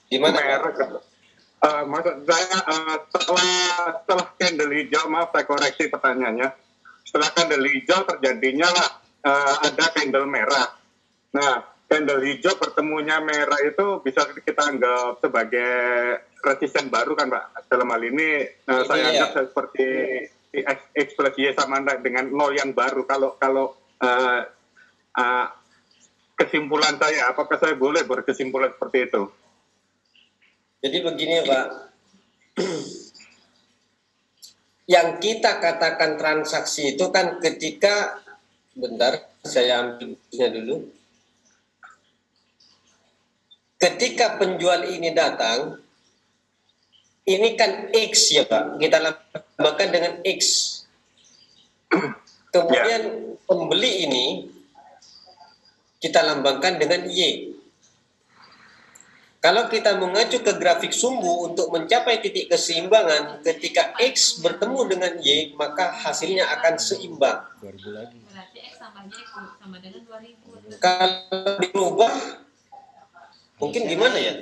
Gimana? Merek. Maksud saya setelah candle hijau, maaf saya koreksi pertanyaannya. Setelah candle hijau terjadinya lah ada candle merah. Nah, candle hijau bertemunya merah itu bisa kita anggap sebagai resisten baru kan Pak? Dalam hal ini saya anggap seperti X plus Y sama dengan 0 yang baru. Kalau kesimpulan saya, apakah saya boleh berkesimpulan seperti itu? Jadi begini Pak, yang kita katakan transaksi itu kan ketika, bentar saya ambilnya dulu, ketika penjual ini datang, ini kan X ya Pak, kita lambangkan dengan X. Kemudian pembeli ini kita lambangkan dengan Y. Kalau kita mengacu ke grafik sumbu untuk mencapai titik keseimbangan, ketika X bertemu dengan Y, maka hasilnya akan seimbang. 2000 lagi. Berarti X tambah Y sama dengan 2000. Kalau dirubah, mungkin gimana ya?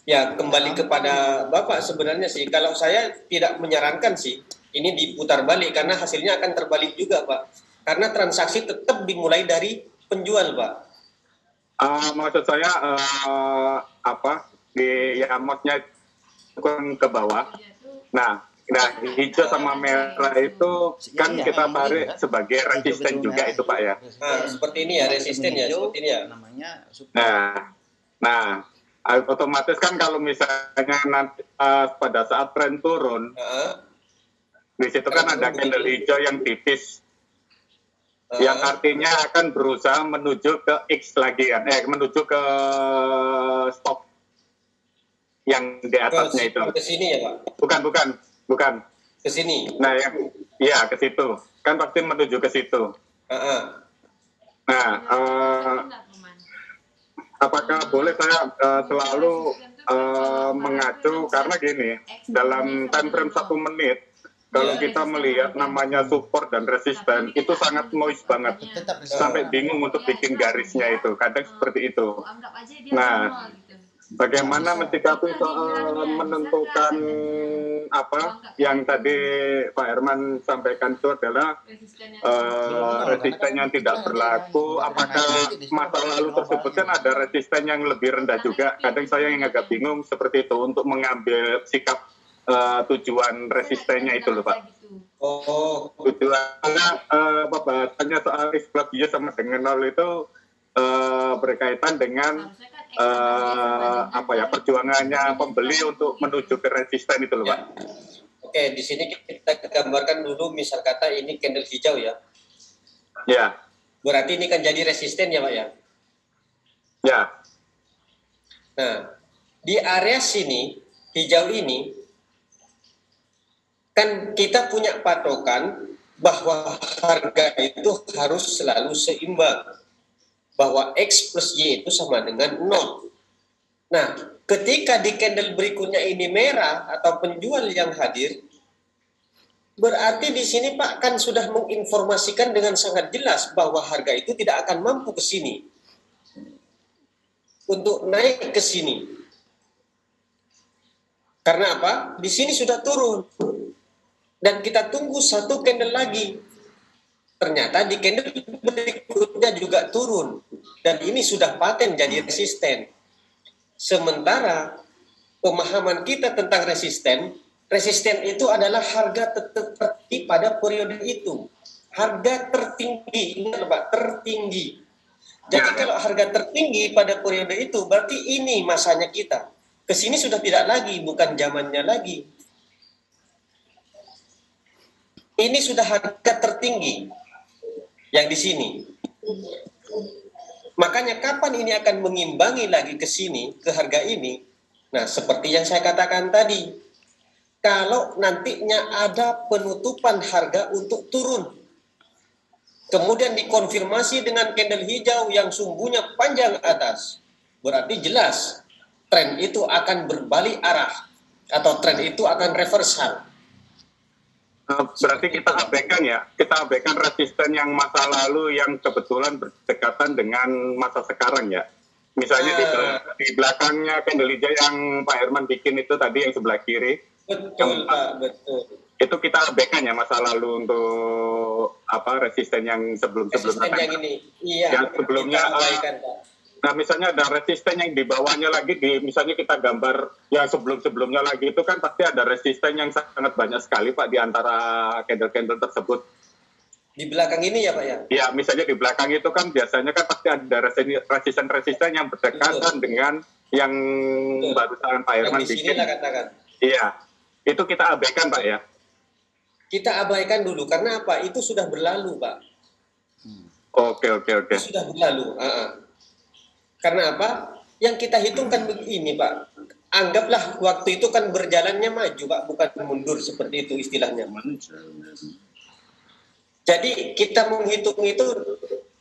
Ya, kembali kepada Bapak sebenarnya sih. Kalau saya tidak menyarankan sih, ini diputar balik, karena hasilnya akan terbalik juga Pak. Karena transaksi tetap dimulai dari penjual Pak. Maksud saya di mouse-nya ke bawah. Nah, hijau sama merah itu kan kita tarik sebagai resisten juga itu Pak ya. Nah, seperti ini ya resisten ya, seperti ini ya. Nah, otomatis kan kalau misalnya nanti pada saat tren turun, di situ kan ada candle hijau yang tipis. Yang artinya akan berusaha menuju ke X lagi kan, menuju ke stop yang di atasnya itu. Ke sini ya Pak? Bukan. Ke sini. Nah, ke situ. Kan pasti menuju ke situ. Nah, apakah boleh saya selalu mengacu, karena gini, dalam time frame 1 menit, kalau kita melihat namanya support dan resisten, itu sangat noise banget. Sampai bingung untuk bikin garisnya itu. Kadang seperti itu. Nah, bagaimana mensikapi soal menentukan yang tadi Pak Herman sampaikan itu adalah resisten yang tidak berlaku. Apakah masa lalu tersebut kan ada resisten yang lebih rendah juga? Kadang saya yang agak bingung seperti itu untuk mengambil sikap tujuan resistennya itu loh Pak. Tujuannya pembahasannya soal X plus Y sama dengan 0 itu berkaitan dengan perjuangannya pembeli untuk menuju ke resisten itu loh Pak. Oke, di sini kita gambarkan dulu, misal kata ini candle hijau ya. Ya. Berarti ini kan jadi resisten ya Pak ya. Ya. Nah, di area sini hijau ini kan kita punya patokan bahwa harga itu harus selalu seimbang. Bahwa X plus Y itu sama dengan 0. Nah, ketika di candle berikutnya ini merah atau penjual yang hadir, berarti di sini Pak kan sudah menginformasikan dengan sangat jelas bahwa harga itu tidak akan mampu ke sini. Untuk naik ke sini. Karena apa? Di sini sudah turun. Dan kita tunggu satu candle lagi. Ternyata di candle berikutnya juga turun. Dan ini sudah paten jadi resisten. Sementara pemahaman kita tentang resisten itu adalah harga tertinggi pada periode itu. Harga tertinggi, ingat Pak, tertinggi. Jadi kalau harga tertinggi pada periode itu, berarti ini masanya kita. Kesini sudah tidak lagi, bukan zamannya lagi. Ini sudah harga tertinggi yang di sini. Makanya kapan ini akan mengimbangi lagi ke sini, ke harga ini? Nah, seperti yang saya katakan tadi, kalau nantinya ada penutupan harga untuk turun, kemudian dikonfirmasi dengan candle hijau yang sumbunya panjang atas, berarti jelas tren itu akan berbalik arah atau tren itu akan reversal. Berarti kita abaikan ya, kita abaikan resisten yang masa lalu yang kebetulan berdekatan dengan masa sekarang ya. Misalnya di belakangnya candle hijau yang Pak Herman bikin itu tadi yang sebelah kiri. Betul Pak, betul. Itu kita abaikan ya masa lalu untuk apa resisten yang sebelum-sebelumnya. Resisten yang ini, iya. Yang sebelumnya. Kita abaikan Pak. Nah, misalnya ada resisten yang di bawahnya lagi, misalnya kita gambar yang sebelum-sebelumnya lagi, itu kan pasti ada resisten yang sangat banyak sekali, Pak, di antara candle-candle tersebut. Di belakang ini ya, Pak, ya? Ya, misalnya di belakang itu kan biasanya kan pasti ada resisten-resisten yang berdekatan dengan yang barusan Pak Herman bikin. Di sini lah katakan. Iya, itu kita abaikan, Pak, ya? Kita abaikan dulu, karena apa? Itu sudah berlalu, Pak. Oke. Itu sudah berlalu, Karena apa? Yang kita hitungkan begini, Pak. Anggaplah waktu itu kan berjalannya maju, Pak, bukan mundur seperti itu istilahnya. Jadi kita menghitung itu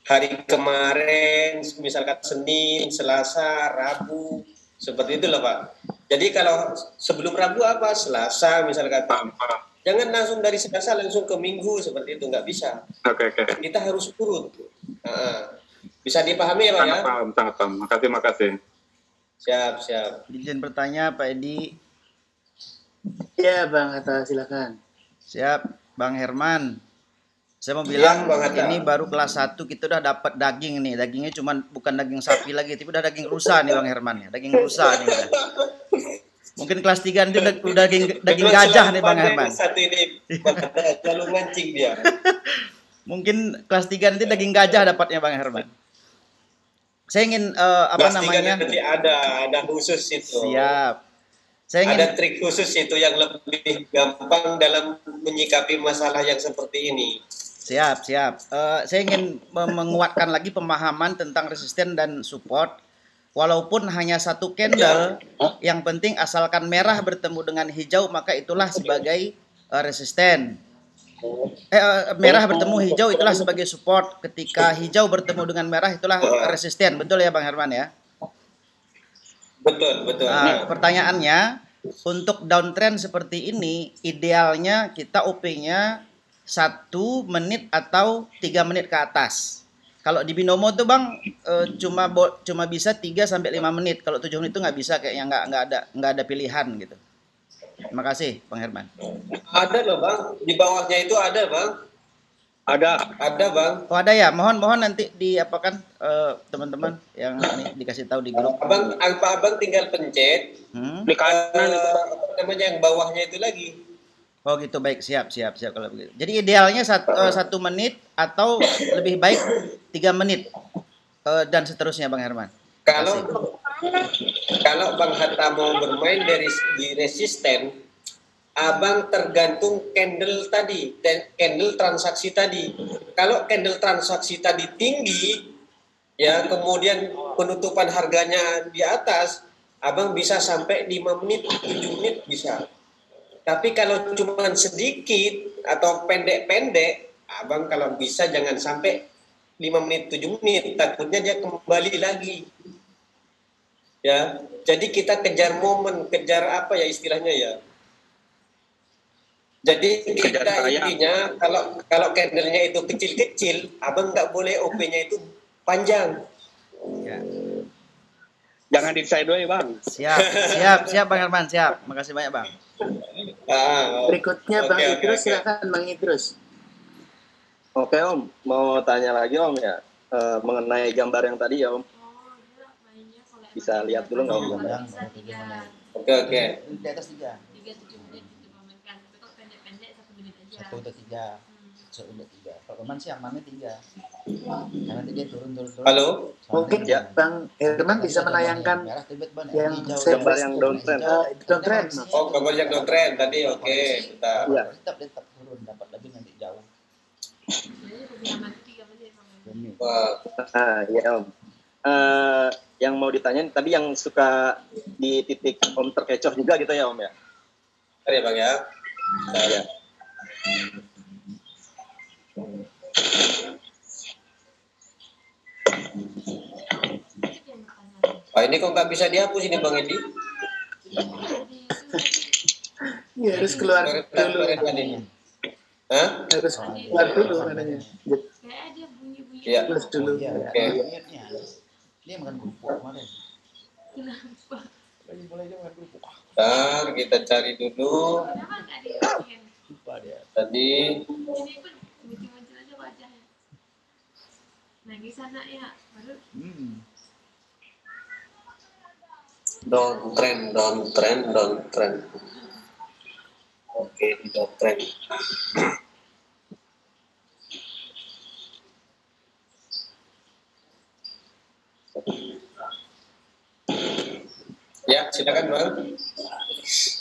hari kemarin, misalkan Senin, Selasa, Rabu, seperti itulah, Pak. Jadi kalau sebelum Rabu apa? Selasa, misalkan. Jangan langsung dari Selasa langsung ke Minggu seperti itu, nggak bisa. Oke. Kita harus urut. Bisa dipahami ya, Pak, ya? Sangat paham. Makasih. Siap. Izin bertanya, Pak Edi. Iya, Bang Hatta, silakan. Siap, Bang Herman. Saya mau bilang ini baru kelas 1 kita udah dapat daging nih. Dagingnya bukan daging sapi lagi, tapi udah daging rusa nih, Bang Herman ya. Daging rusa nih udah. Mungkin kelas 3 nanti udah daging gajah nih, Bang Herman. Satu ini selalu mancing dia. Mungkin kelas 3 nanti daging gajah dapatnya, Bang Herman. Saya ingin nanti ada khusus itu. Siap. Ada trik khusus itu yang lebih gampang dalam menyikapi masalah yang seperti ini. Siap. Saya ingin menguatkan lagi pemahaman tentang resisten dan support. Walaupun hanya satu candle, yang penting asalkan merah bertemu dengan hijau, maka itulah sebagai resisten. Merah bertemu hijau itulah sebagai support. Ketika hijau bertemu dengan merah itulah resisten. Betul ya, Bang Herman ya? Betul. Nah, pertanyaannya, untuk downtrend seperti ini, idealnya kita OP-nya 1 menit atau 3 menit ke atas. Kalau di binomo tuh, Bang, cuma bisa 3 sampai 5 menit. Kalau 7 menit itu nggak bisa, kayaknya nggak ada pilihan gitu. Terima kasih, Bang Herman. Ada loh, Bang. Di bawahnya itu ada, Bang. Ada, Bang. Oh, ada ya. Mohon nanti diapakan teman-teman yang ini dikasih tahu di grup. Abang tinggal pencet. Di kanan apa namanya yang bawahnya itu lagi. Oh gitu, baik, siap kalau begitu. Jadi idealnya 1 menit atau lebih baik 3 menit dan seterusnya, Bang Herman. Kalau Bang Hatta mau bermain di resisten, Abang tergantung candle tadi, candle transaksi tadi. Kalau candle transaksi tadi tinggi, ya kemudian penutupan harganya di atas, Abang bisa sampai 5 menit, 7 menit bisa. Tapi kalau cuma sedikit atau pendek-pendek, Abang kalau bisa jangan sampai 5 menit, 7 menit, takutnya dia kembali lagi. Ya, jadi kita kejar momen, kejar apa ya istilahnya ya. Jadi kita intinya kalau candlenya itu kecil-kecil, Abang nggak boleh OP-nya itu panjang. Ya. Jangan di sideways, Bang. Siap Bang Herman, siap. Makasih banyak, Bang. Berikutnya Bang Idrus, silakan Bang Idrus. Oke, Om, mau tanya lagi, Om, ya, mengenai gambar yang tadi ya, Om. Bisa lihat dulu nggak, Om? Oke. Di atas 3. 7 menit itu pamerkan. Tapi kalau pendek-pendek 1 menit aja. 1 udah 3. 1 udah 3. Kalau Herman sih amannya 3. Karena nanti dia turun. Halo? Mungkin ya, Bang Herman bisa menayangkan yang gambar yang downtrend. Downtrend. Oh, gambar yang downtrend tadi, oke. Bentar. Iya. Tetap turun, dapat lebih nanti jauh. Jadi lebih aman 3 menit pamerkan. Wah. Ya, Om. Yang mau ditanyain tadi yang suka di titik Om terkecoh juga gitu ya, Om ya? Bentar ya, Bang ya. Ya. Ini kok nggak bisa dihapus ini, Bang Edi? Ya, harus keluar dulu. Hah? Harus keluar dulu mananya. Kayak ada bunyi-bunyi. Iya. Plus dulu. Iya, Oke. niatnya. Dia makan kerupuk kemarin. Kenapa? Mulai dia makan kerupuk. Bentar, kita cari dulu. Kenapa nggak dimatiin? Lupa dia. Tadi Jadi ikut muncul-muncul aja wajahnya. Nah di sana ya, baru don't trend. Oke, di don't trend. Ya, silakan Bang.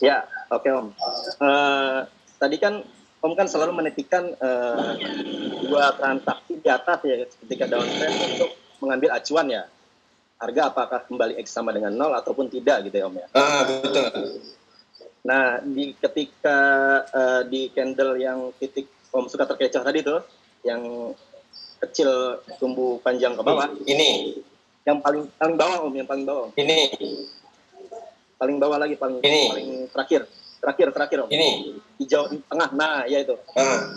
Ya, oke Om. Tadi kan Om kan selalu menitikan dua transaksi di atas ya ketika downtrend untuk mengambil acuan ya. Harga apakah kembali X sama dengan 0 ataupun tidak gitu ya Om ya. Betul. Nah, ketika di candle yang titik Om suka terkecoh tadi tuh, yang kecil tumbuh panjang ke bawah. Ini. Yang paling bawah Om, yang paling bawah. Ini. Paling bawah lagi, paling terakhir Om. Ini. Hijau tengah. Nah, ya itu. Nah,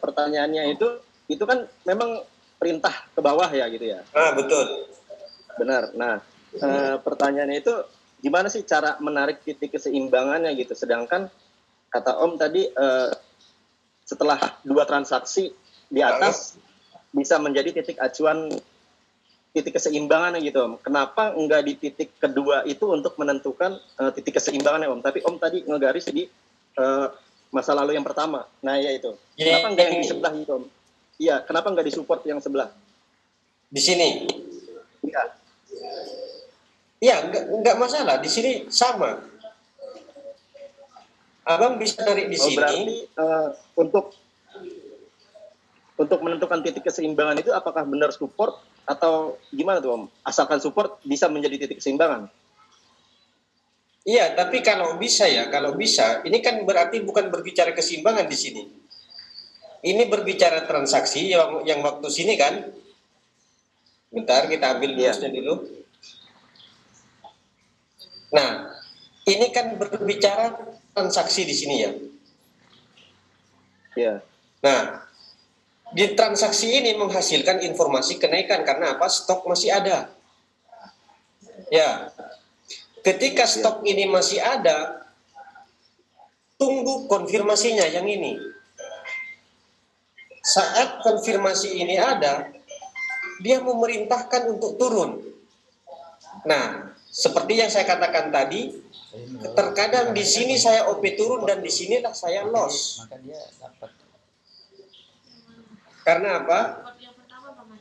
pertanyaannya itu kan memang perintah ke bawah ya gitu ya. Betul. Benar. Nah, pertanyaannya itu gimana sih cara menarik titik keseimbangannya gitu. Sedangkan kata Om tadi setelah dua transaksi di atas bisa menjadi titik acuan titik keseimbangannya gitu Om. Kenapa enggak di titik kedua itu untuk menentukan titik keseimbangannya Om? Tapi Om tadi ngegaris di masa lalu yang pertama. Nah ya itu. Kenapa enggak yang di sebelah itu Om? Iya, kenapa enggak di support yang sebelah? Di sini? Iya. Iya, enggak masalah. Di sini sama. Abang bisa tarik di sini. Berarti untuk menentukan titik keseimbangan itu apakah benar support atau gimana tuh Om? Asalkan support bisa menjadi titik keseimbangan. Iya, tapi kalau bisa, ini kan berarti bukan berbicara keseimbangan di sini. Ini berbicara transaksi yang waktu sini kan. Bentar, kita ambil bosnya dulu. Nah, ini kan berbicara transaksi di sini ya. Iya. Nah, di transaksi ini menghasilkan informasi kenaikan karena apa? Stok masih ada. Ya. Ketika stok ini masih ada, tunggu konfirmasinya yang ini. Saat konfirmasi ini ada, dia memerintahkan untuk turun. Nah, seperti yang saya katakan tadi, terkadang di sini saya OP turun dan di sinilah saya loss. Maka dia dapat. Karena apa?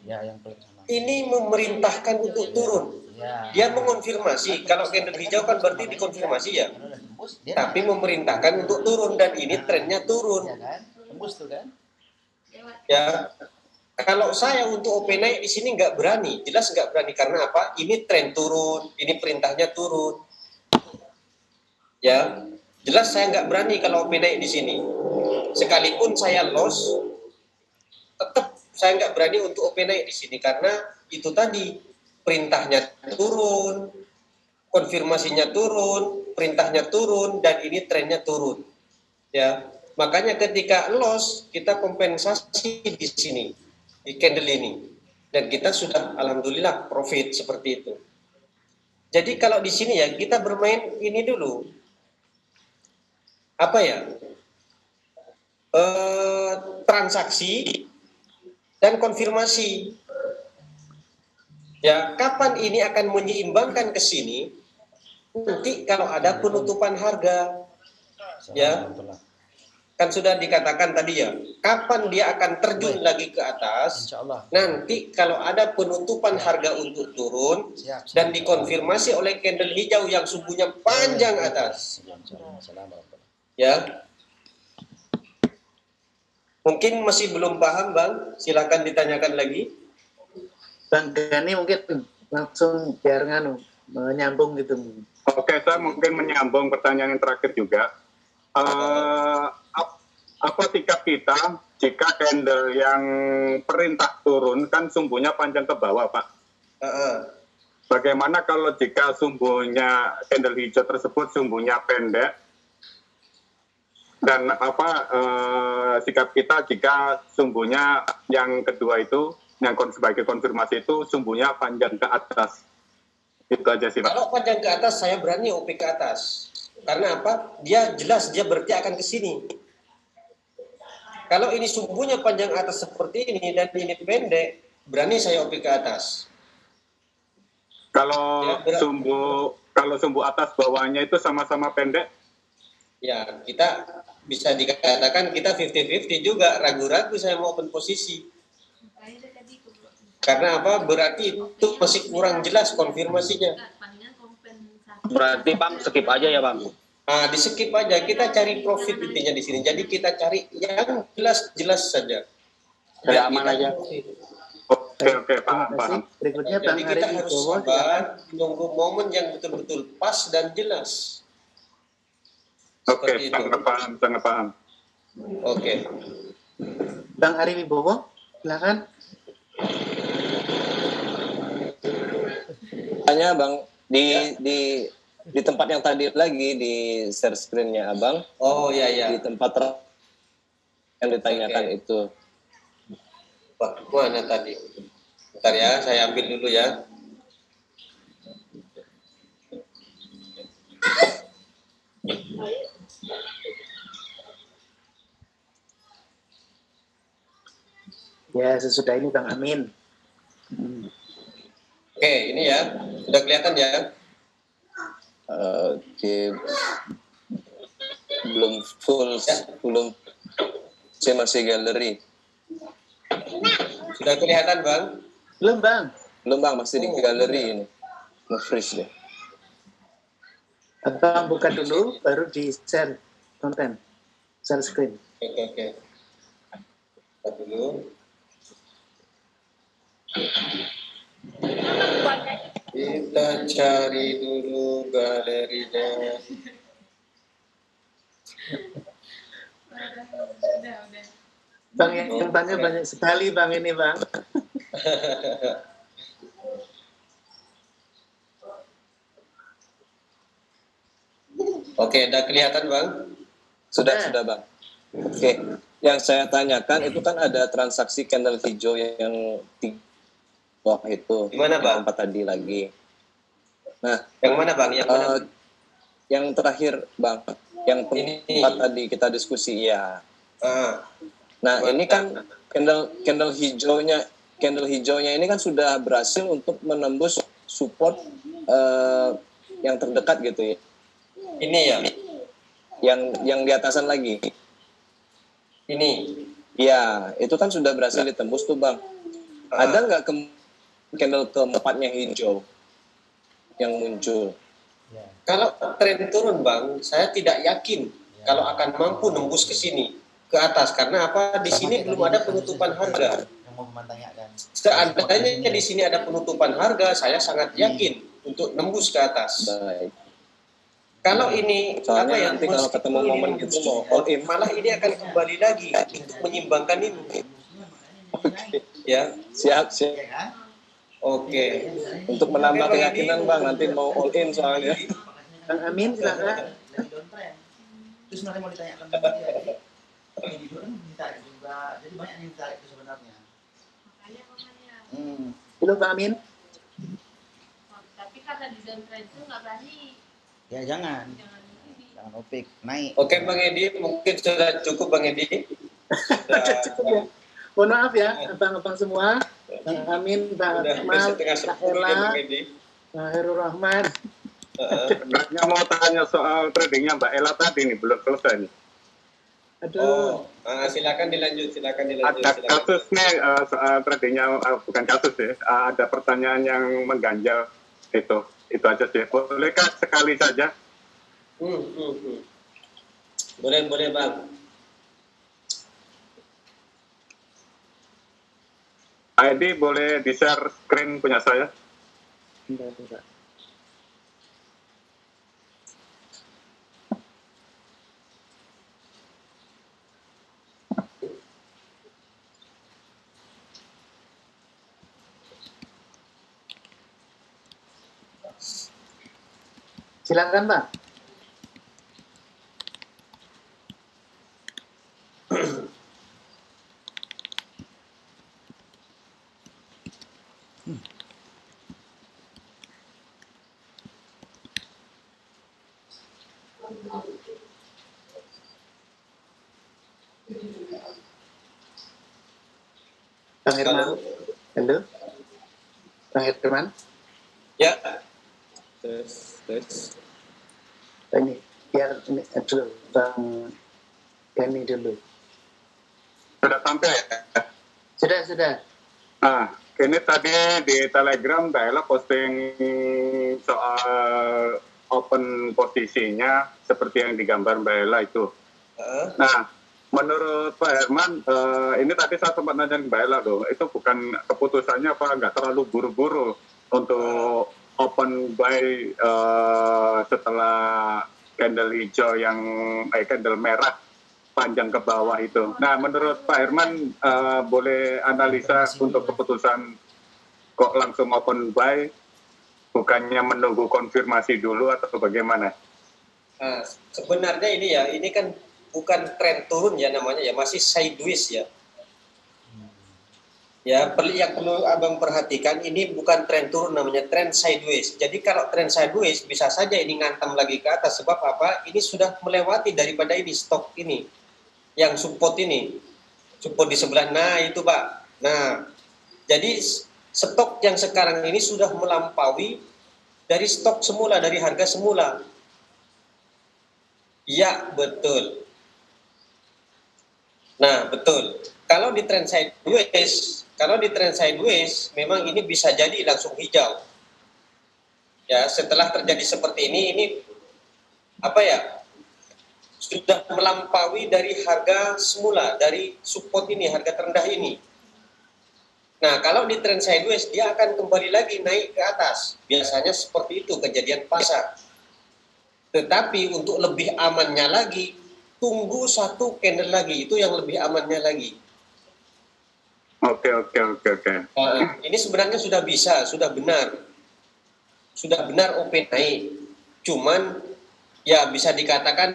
Ya, yang pertama. Ini memerintahkan untuk turun. Dia mengonfirmasi. Kalau candle hijau kan berarti dikonfirmasi ya. Tapi memerintahkan untuk turun dan ini trennya turun. Ya kan? Tembus tuh kan? Ya. Kalau saya untuk OP naik di sini nggak berani, jelas nggak berani karena apa? Ini tren turun, ini perintahnya turun. Ya, jelas saya nggak berani kalau OP naik di sini. Sekalipun saya loss, tetap saya nggak berani untuk OP naik di sini karena itu tadi perintahnya turun, konfirmasinya turun, perintahnya turun dan ini trennya turun. Ya, makanya ketika loss kita kompensasi di sini. Di candle ini dan kita sudah alhamdulillah profit seperti itu. Jadi kalau di sini ya kita bermain ini dulu apa ya transaksi dan konfirmasi ya kapan ini akan menyeimbangkan ke sini nanti kalau ada penutupan harga ya. Kan sudah dikatakan tadi ya, kapan dia akan terjun lagi ke atas, nanti kalau ada penutupan harga untuk turun, dan dikonfirmasi oleh candle hijau yang subuhnya panjang atas. Ya, mungkin masih belum paham Bang, silakan ditanyakan lagi. Bang Gani mungkin langsung biar menyambung gitu. Oke, saya mungkin menyambung pertanyaan yang terakhir juga. Apa sikap kita jika candle yang perintah turun kan sumbunya panjang ke bawah Pak? Bagaimana kalau jika sumbunya candle hijau tersebut sumbunya pendek dan apa sikap kita jika sumbunya yang kedua itu yang sebagai konfirmasi itu sumbunya panjang ke atas. Itu aja sih Pak. Kalau panjang ke atas saya berani OP ke atas. Karena apa? Dia jelas dia berarti akan ke sini. Kalau ini sumbunya panjang atas seperti ini dan ini pendek, berani saya OP ke atas. Kalau Ya, sumbu atas bawahnya itu sama-sama pendek, ya kita bisa dikatakan kita 50-50 juga, ragu-ragu saya mau open posisi. Karena apa? Berarti itu masih kurang jelas konfirmasinya. Berarti Bang skip aja ya Bang. Nah, di skip aja, kita cari profit intinya di sini. Jadi kita cari yang jelas-jelas saja. Biar aman aja. oke Terima paham. kasih. Berikutnya Bang Jadi kita Ari harus Wibowo. sabar, nunggu momen yang betul-betul pas dan jelas. Oke, Seperti itu. sangat paham. Oke. Bang Ari Wibowo, silakan. Tanya Bang di tempat yang tadi lagi di share screen-nya Abang, Oh iya iya. di tempat yang ditanyakan Oke. itu. Pak, mana tadi? Bentar ya, saya ambil dulu ya. Ya, sesudah ini Bang Amin. Oke, ini ya. Sudah kelihatan ya? Oke. Belum full, belum. Saya masih galeri. Sudah kelihatan, Bang? Belum Bang. Belum Bang, masih di galeri ini. Nge-freeze deh. Abang buka dulu, baru di share konten. Share screen. Oke. Kita dulu. Kita cari dulu galerinya. Udah. Bang yang tanya banyak sekali Bang ini Bang. Oke, udah kelihatan, Bang? Sudah Bang. Oke, yang saya tanyakan itu kan ada transaksi candle hijau yang wah itu Di mana, Bang? yang tempat tadi lagi. Nah, Yang mana, Bang? Yang mana? yang terakhir Bang, yang Ini. tempat tadi kita diskusi ya. Ah, Nah, ini kan candle hijaunya ini kan sudah berhasil untuk menembus support yang terdekat gitu ya. ini ya. Yang di atasan lagi. Ini. Ya, itu kan sudah berhasil ditembus tuh Bang. Ada nggak candle keempatnya hijau yang muncul? Kalau tren turun, Bang, saya tidak yakin kalau akan mampu nembus ke sini, ke atas. Karena apa? Di sini belum ada penutupan harga. Yang mau tanyakan. Seandainya di sini ada penutupan harga, saya sangat yakin untuk nembus ke atas. Baik. Kalau ini Soalnya apa ya? nanti kalau ketemu meskipun momen ini gitu nembus mau support, all in. malah ini akan kembali lagi untuk menyimbangkan ini. Ya, Siap. Iya kan? oke. Untuk menambah Oke, Bang keyakinan Edi. Bang, nanti mau all in soalnya. Bang Amin silakan. Lagi downtrend. Terus sebenarnya mau ditanyakan sama dia. Ini juga kan minta juga. Jadi banyak yang minta itu sebenarnya. Makanya. Belum Bang Amin. Tapi karena di downtrend itu nggak berani. Ya jangan. Jangan ini. Jangan opik. Naik. Oke, Bang Edi, mungkin sudah cukup, Bang Edi. Sudah cukup ya. Mohon maaf ya, abang-abang semua. Bang Amin, Bang Sudah Akmal, setengah Kak 10 ya, Ella, Bang Edi. Bang Herul Rahman. Sebenarnya mau tanya soal tradingnya Mbak Ella tadi nih, belum selesai nih. Aduh, Silakan dilanjut. Ada kasus nih soal tradingnya, bukan kasus ya, ada pertanyaan yang mengganjal itu aja sih. Bolehkah sekali saja? Boleh, Bang. ID boleh di-share screen punya saya? bentar. Silakan Pak. Bang Herman. Halo. Bang Herman. Ya. Tes. Ini biar ini dulu Bang Gani dulu. Sudah sampai ya? Sudah. Nah, ini tadi di Telegram Daela posting soal open posisinya seperti yang digambar Mbak Ella itu. Nah, menurut Pak Herman, ini tadi saya sempat nanya ke Mbak Ella loh, itu bukan keputusannya apa nggak terlalu buru-buru untuk open buy setelah candle hijau yang candle merah panjang ke bawah itu. Nah, menurut Pak Herman, boleh analisa untuk keputusan kok langsung open buy, bukannya menunggu konfirmasi dulu atau bagaimana? Nah, sebenarnya ini kan bukan tren turun ya namanya ya, masih sideways ya. Ya, yang perlu Abang perhatikan, ini bukan tren turun, namanya tren sideways. Jadi kalau tren sideways bisa saja ini ngantam lagi ke atas, sebab apa? Ini sudah melewati daripada ini stok ini, yang support ini, support di sebelah. Nah itu Pak. Nah, jadi stok yang sekarang ini sudah melampaui dari stok semula, dari harga semula. Ya betul. Nah betul. Kalau di trend sideways, memang ini bisa jadi langsung hijau. Ya, setelah terjadi seperti ini apa ya? Sudah melampaui dari harga semula, dari support ini, harga terendah ini. Nah, kalau di trend sideways dia akan kembali lagi naik ke atas. Biasanya seperti itu kejadian pasar. Tetapi untuk lebih amannya lagi, tunggu satu candle lagi, itu yang lebih amannya lagi. Oke. Ini sebenarnya sudah bisa, sudah benar open naik. Cuman ya bisa dikatakan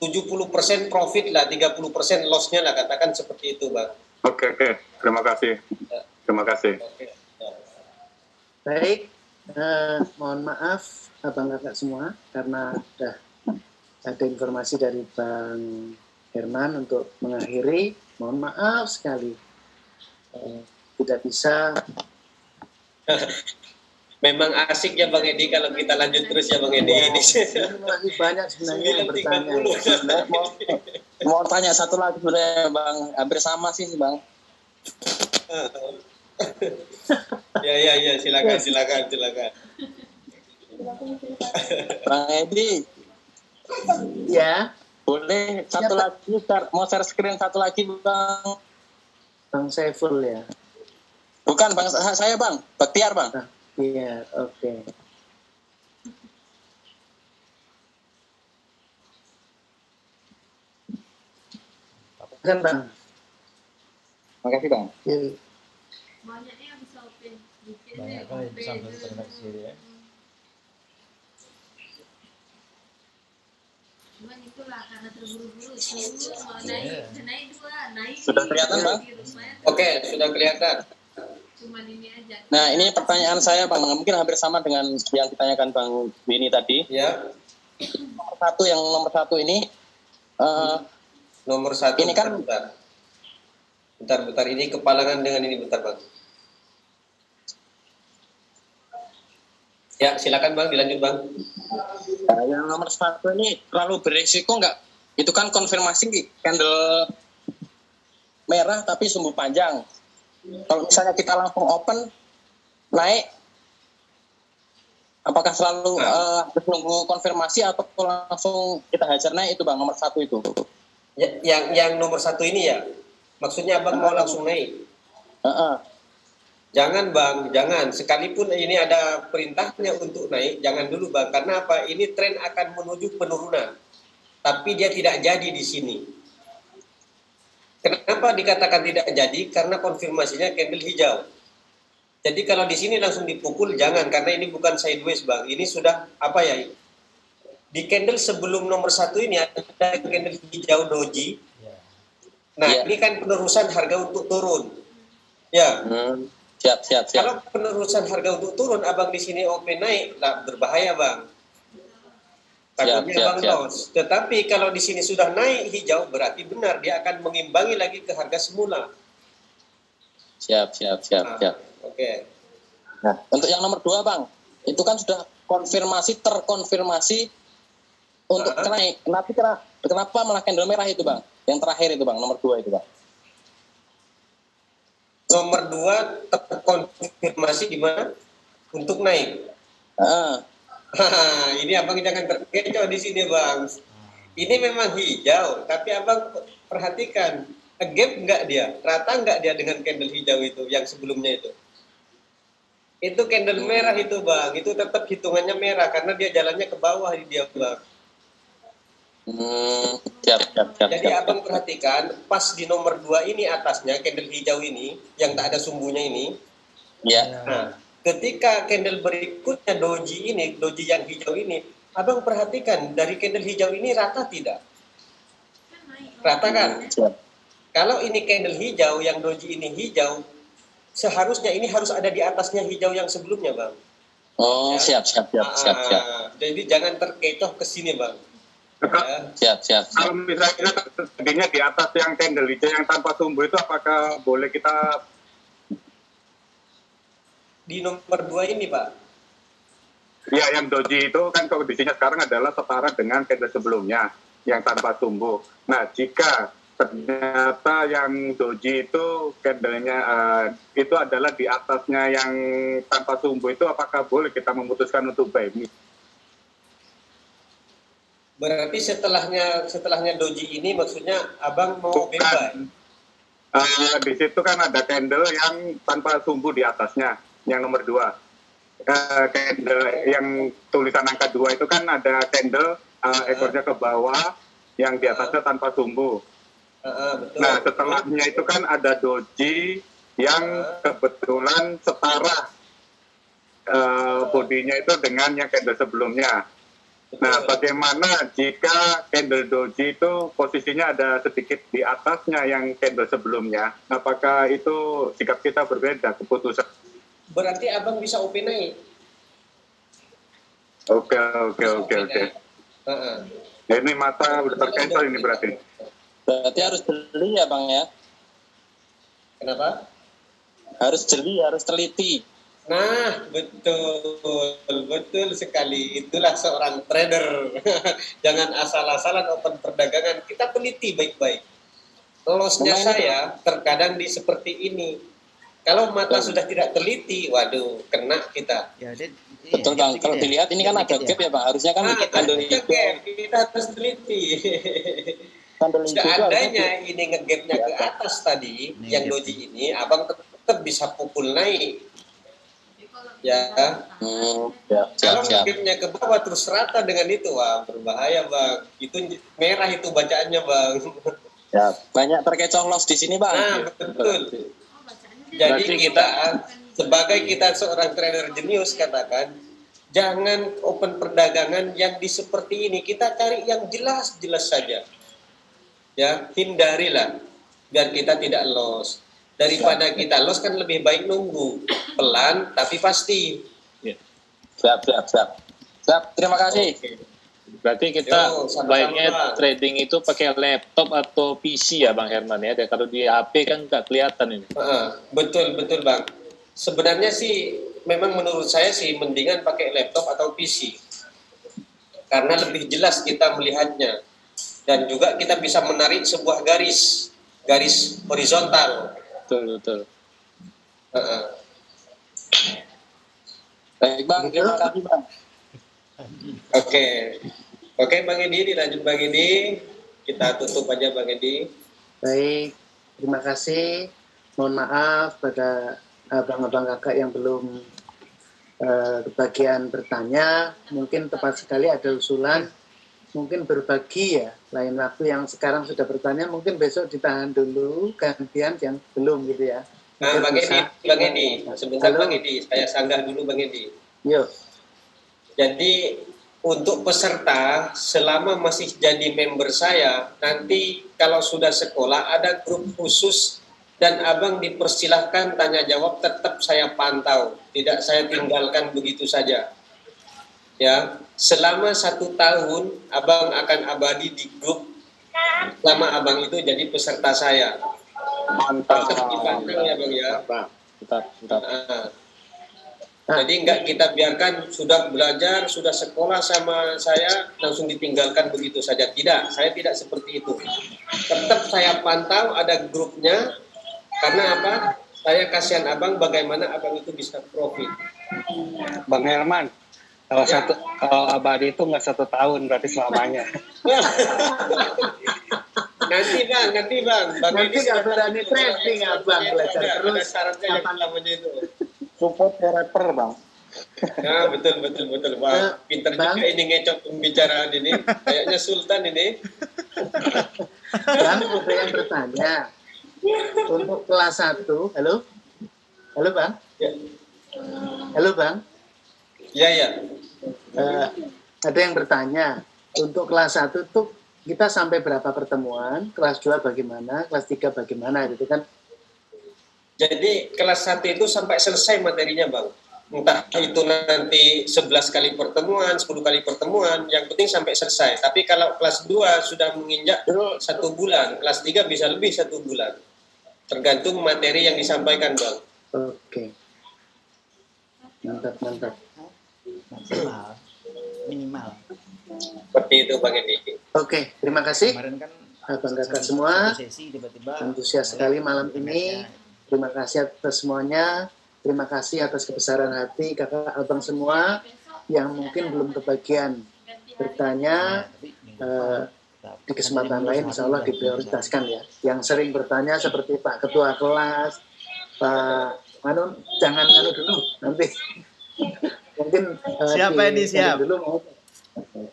70% profit lah, 30% loss-nya lah, katakan seperti itu, Bang. Oke. Terima kasih. Baik, mohon maaf abang kakak semua karena sudah ada informasi dari Bang Herman untuk mengakhiri. Mohon maaf sekali tidak bisa. Memang asik ya Bang Edi kalau kita lanjut terus ya Bang Edi. Ini masih banyak sebenarnya yang bertanya. Mau tanya satu lagi sebenarnya Bang, hampir sama sih Bang. Ya, silakan. Bang Edi. Ya. Boleh satu lagi, mau share screen satu lagi Bang. Bang Saiful ya. Bukan Bang, saya Bang, Baktiar Bang. Iya, oke. Kan Bang. Makasih Bang. Iya. Banyaknya yang bisa open. Banyak kali bisa berinteraksi ya. Cuman itulah karena terburu-buru mau naik dua. Sudah kelihatan Bang? Oke, sudah kelihatan. Cuman ini aja. Nah ini pertanyaan saya Bang, mungkin hampir sama dengan yang ditanyakan Bang Bini tadi. Ya. Nomor satu ini. Nomor satu. Ini kan. Bentar. Ini kepalangan dengan ini, bentar Bang. Ya, silakan Bang, dilanjut Bang. Nah, yang nomor satu ini terlalu berisiko nggak? Itu kan konfirmasi candle merah tapi sumbu panjang. Kalau misalnya kita langsung open naik, apakah selalu harus nunggu konfirmasi atau langsung kita hajar naik itu Bang, nomor satu itu? Ya, yang nomor satu ini ya, maksudnya Abang mau langsung naik? Jangan Bang, jangan. Sekalipun ini ada perintahnya untuk naik, jangan dulu Bang. Karena apa? Ini tren akan menuju penurunan. Tapi dia tidak jadi di sini. Kenapa dikatakan tidak jadi? Karena konfirmasinya candle hijau. Jadi kalau di sini langsung dipukul, jangan. Karena ini bukan sideways Bang. Ini sudah apa ya? Di candle sebelum nomor satu ini ada candle hijau doji. Nah, ini kan penerusan harga untuk turun. Ya. Siap. Kalau penerusan harga untuk turun, abang di sini OP naik, lah berbahaya bang. Takutnya abang loss. Tetapi kalau di sini sudah naik hijau, berarti benar dia akan mengimbangi lagi ke harga semula. Siap. Oke. Nah, untuk yang nomor 2 bang, itu kan sudah terkonfirmasi untuk naik. Kenapa malah candle merah itu bang? Yang terakhir itu bang, nomor 2 itu bang. Nomor 2 terkonfirmasi di mana? Untuk naik. Ini abang jangan terkecoh di sini bang. Ini memang hijau, tapi abang perhatikan, gap nggak dia, rata nggak dia dengan candle hijau itu yang sebelumnya itu. Itu candle merah itu bang, itu tetap hitungannya merah karena dia jalannya ke bawah dia bang. Siap. Jadi abang perhatikan, pas di nomor 2 ini atasnya candle hijau ini yang tak ada sumbunya ini. Ya. Nah, ketika candle berikutnya doji yang hijau ini, abang perhatikan dari candle hijau ini rata tidak? Rata kan? Kalau ini candle hijau, yang doji ini hijau, seharusnya ini harus ada di atasnya hijau yang sebelumnya bang. Oh ya? Siap. Jadi jangan terkecoh ke sini bang. Siap. Kalau misalnya terjadinya di atas yang candle hijau yang tanpa sumbu itu, apakah boleh kita di nomor 2 ini pak? Ya, yang doji itu kan kondisinya sekarang adalah setara dengan candle sebelumnya yang tanpa sumbu. Nah, jika ternyata yang doji itu candlenya itu adalah di atasnya yang tanpa sumbu itu, apakah boleh kita memutuskan untuk buy? Berarti setelahnya doji ini maksudnya abang mau buy? Di situ kan ada candle yang tanpa sumbu di atasnya, yang nomor 2. Candle yang tulisan angka 2 itu kan ada candle ekornya ke bawah yang di atasnya tanpa sumbu. Betul. Nah, setelahnya itu kan ada doji yang kebetulan setara bodinya itu dengan yang candle sebelumnya. Nah, bagaimana jika candle doji itu posisinya ada sedikit di atasnya yang candle sebelumnya? Apakah itu sikap kita berbeda keputusan? Berarti abang bisa OP naik. Oke. Ini mata udah terkecoh ini berarti. Berarti harus jeli ya bang ya? Kenapa? Harus jeli, harus teliti. Nah, betul sekali. Itulah seorang trader. Jangan asal-asalan open perdagangan. Kita teliti baik-baik. Loss-nya saya terkadang di seperti ini. Kalau mata sudah tidak teliti, waduh, kena kita. Betul bang. Kalau dilihat ini kan ada gap ya bang. Harusnya kan ada gap. Kita harus teliti. Seandainya ini ngegapnya ke atas tadi, yang doji ini, abang tetap bisa pukul naik. Ya. Kalau ngegapnya ke bawah terus rata dengan itu, wah berbahaya bang. Itu merah itu bacaannya bang. Ya, banyak terkecoh loss di sini bang. Nah, betul. Jadi sebagai kita seorang trader jenius katakan, jangan open perdagangan yang di seperti ini. Kita cari yang jelas-jelas saja. Ya, hindarilah biar kita tidak loss. Daripada kita loss kan lebih baik nunggu pelan tapi pasti. Siap. Terima kasih. Berarti kita baiknya trading itu pakai laptop atau PC ya Bang Herman ya. Kalau di HP kan nggak kelihatan ini. Betul Bang. Sebenarnya sih memang menurut saya sih mendingan pakai laptop atau PC. Karena lebih jelas kita melihatnya. Dan juga kita bisa menarik sebuah garis horizontal. Betul. Baik Bang, terima kasih Bang. Oke Bang Edi, dilanjut Bang Edi. Kita tutup aja Bang Edi. Baik, terima kasih. Mohon maaf pada abang-abang kakak yang belum kebagian bertanya. Mungkin tepat sekali ada usulan. Mungkin berbagi ya, lain waktu yang sekarang sudah bertanya, mungkin besok ditahan dulu, gantian yang belum gitu ya. Nah, Bang Edi, sebentar Bang Edi, saya sanggah dulu Bang Edi. Yuk. Jadi untuk peserta selama masih jadi member saya, nanti kalau sudah sekolah ada grup khusus dan abang dipersilahkan tanya jawab, tetap saya pantau, tidak saya tinggalkan begitu saja. Ya, selama 1 tahun abang akan abadi di grup selama abang itu jadi peserta saya. Mantap. Tetap dipantau ya bang ya. Mantap. Jadi enggak kita biarkan sudah belajar, sudah sekolah sama saya langsung ditinggalkan begitu saja. Tidak, saya tidak seperti itu. Tetap saya pantau, ada grupnya. Karena apa? Saya kasihan abang bagaimana abang itu bisa profit. Bang Herman, kalau abadi itu nggak 1 tahun, berarti selamanya. Nanti bang. Nanti nggak berani trading abang, belajar terus. Ada syaratnya yang namanya itu. Support rapper, Bang. Nah, betul bang. Pinter Bang. juga ini ngecok pembicaraan ini. Kayaknya Sultan ini. Bang, ada yang bertanya. Untuk kelas 1, halo Bang. Ya. Halo Bang. Ya. Ada yang bertanya. Untuk kelas 1 tuh kita sampai berapa pertemuan? Kelas 2 bagaimana? Kelas 3 bagaimana? Gitu kan? Jadi kelas 1 itu sampai selesai materinya bang. Entah itu nanti 11 kali pertemuan, 10 kali pertemuan, yang penting sampai selesai. Tapi kalau kelas 2 sudah menginjak 1 bulan, kelas 3 bisa lebih 1 bulan. Tergantung materi yang disampaikan bang. Oke. Mantap. Minimal. Seperti itu bang Edi. Oke, terima kasih. Kemarin kan Abang kakak semua. sesi tiba-tiba Antusias sekali malam ini. Terima kasih atas semuanya. Terima kasih atas kebesaran hati kakak abang semua yang mungkin belum kebagian bertanya. Di kesempatan lain insya Allah diprioritaskan ya. Yang sering bertanya seperti Pak Ketua Kelas, Pak jangan dulu nanti mungkin siapa ini siap dulu mau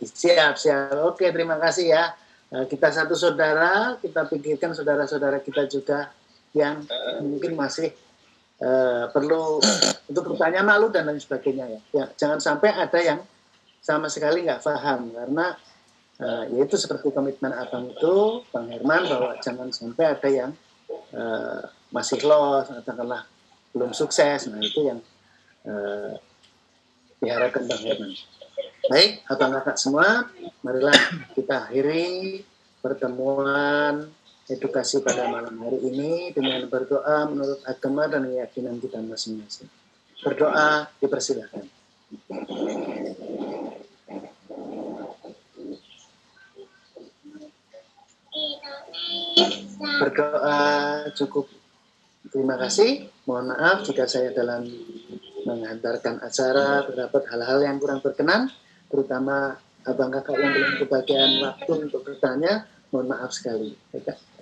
siap. Oke, terima kasih ya. Kita satu saudara, kita pikirkan saudara-saudara kita juga yang mungkin masih perlu untuk bertanya, malu dan lain sebagainya ya. Jangan sampai ada yang sama sekali nggak paham, karena yaitu seperti komitmen abang itu, Bang Herman, bahwa jangan sampai ada yang masih lost, katakanlah belum sukses. Nah itu yang diharapkan Bang Herman. Baik, abang kakak semua, marilah kita akhiri pertemuan edukasi pada malam hari ini dengan berdoa menurut agama dan keyakinan kita masing-masing. Berdoa, dipersilakan. Berdoa cukup. Terima kasih. Mohon maaf jika saya dalam menghantarkan acara terdapat hal-hal yang kurang berkenan, terutama abang kakak yang belum kebagian waktu untuk bertanya. Mohon maaf sekali.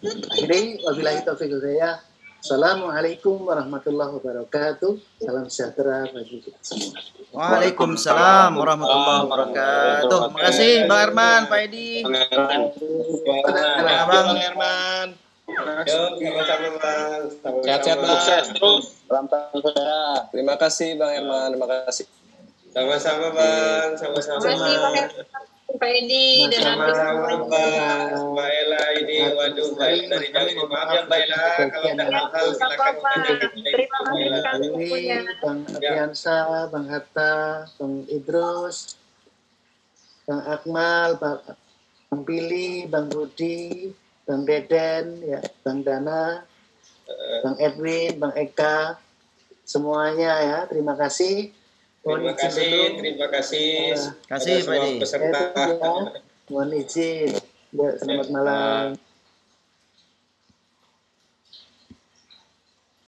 Akhirnya, wabillahi taufiq wal hidayah. Assalamualaikum warahmatullahi wabarakatuh. Salam sejahtera bagi kita semua. Waalaikumsalam warahmatullahi wabarakatuh. Terima kasih Bang Herman, Pak Edi. Bang Herman. Sama-sama bang. Sehat-sehat bang. Sukses terus. Salam saudara. Terima kasih Bang Herman. Terima kasih. Sama-sama bang. Sama-sama. Pak Edi dan Sama-sama Mbak Ella ini, waduh Mbak Ella dari jauh. Maaf ya Mbak Ella, kalau ada hal-hal silakan terima kasih sekali bukunya. Bang Afiansa, Bang Hatta, Bang Idrus, Bang Akmal, Bang Pili, Bang Budi, Bang Deden, ya, Bang Dana, Bang Edwin, Bang Eka, semuanya ya, terima kasih. Terima kasih Kasih, Pak Edi. peserta. Mohon izin. Ya, selamat malam.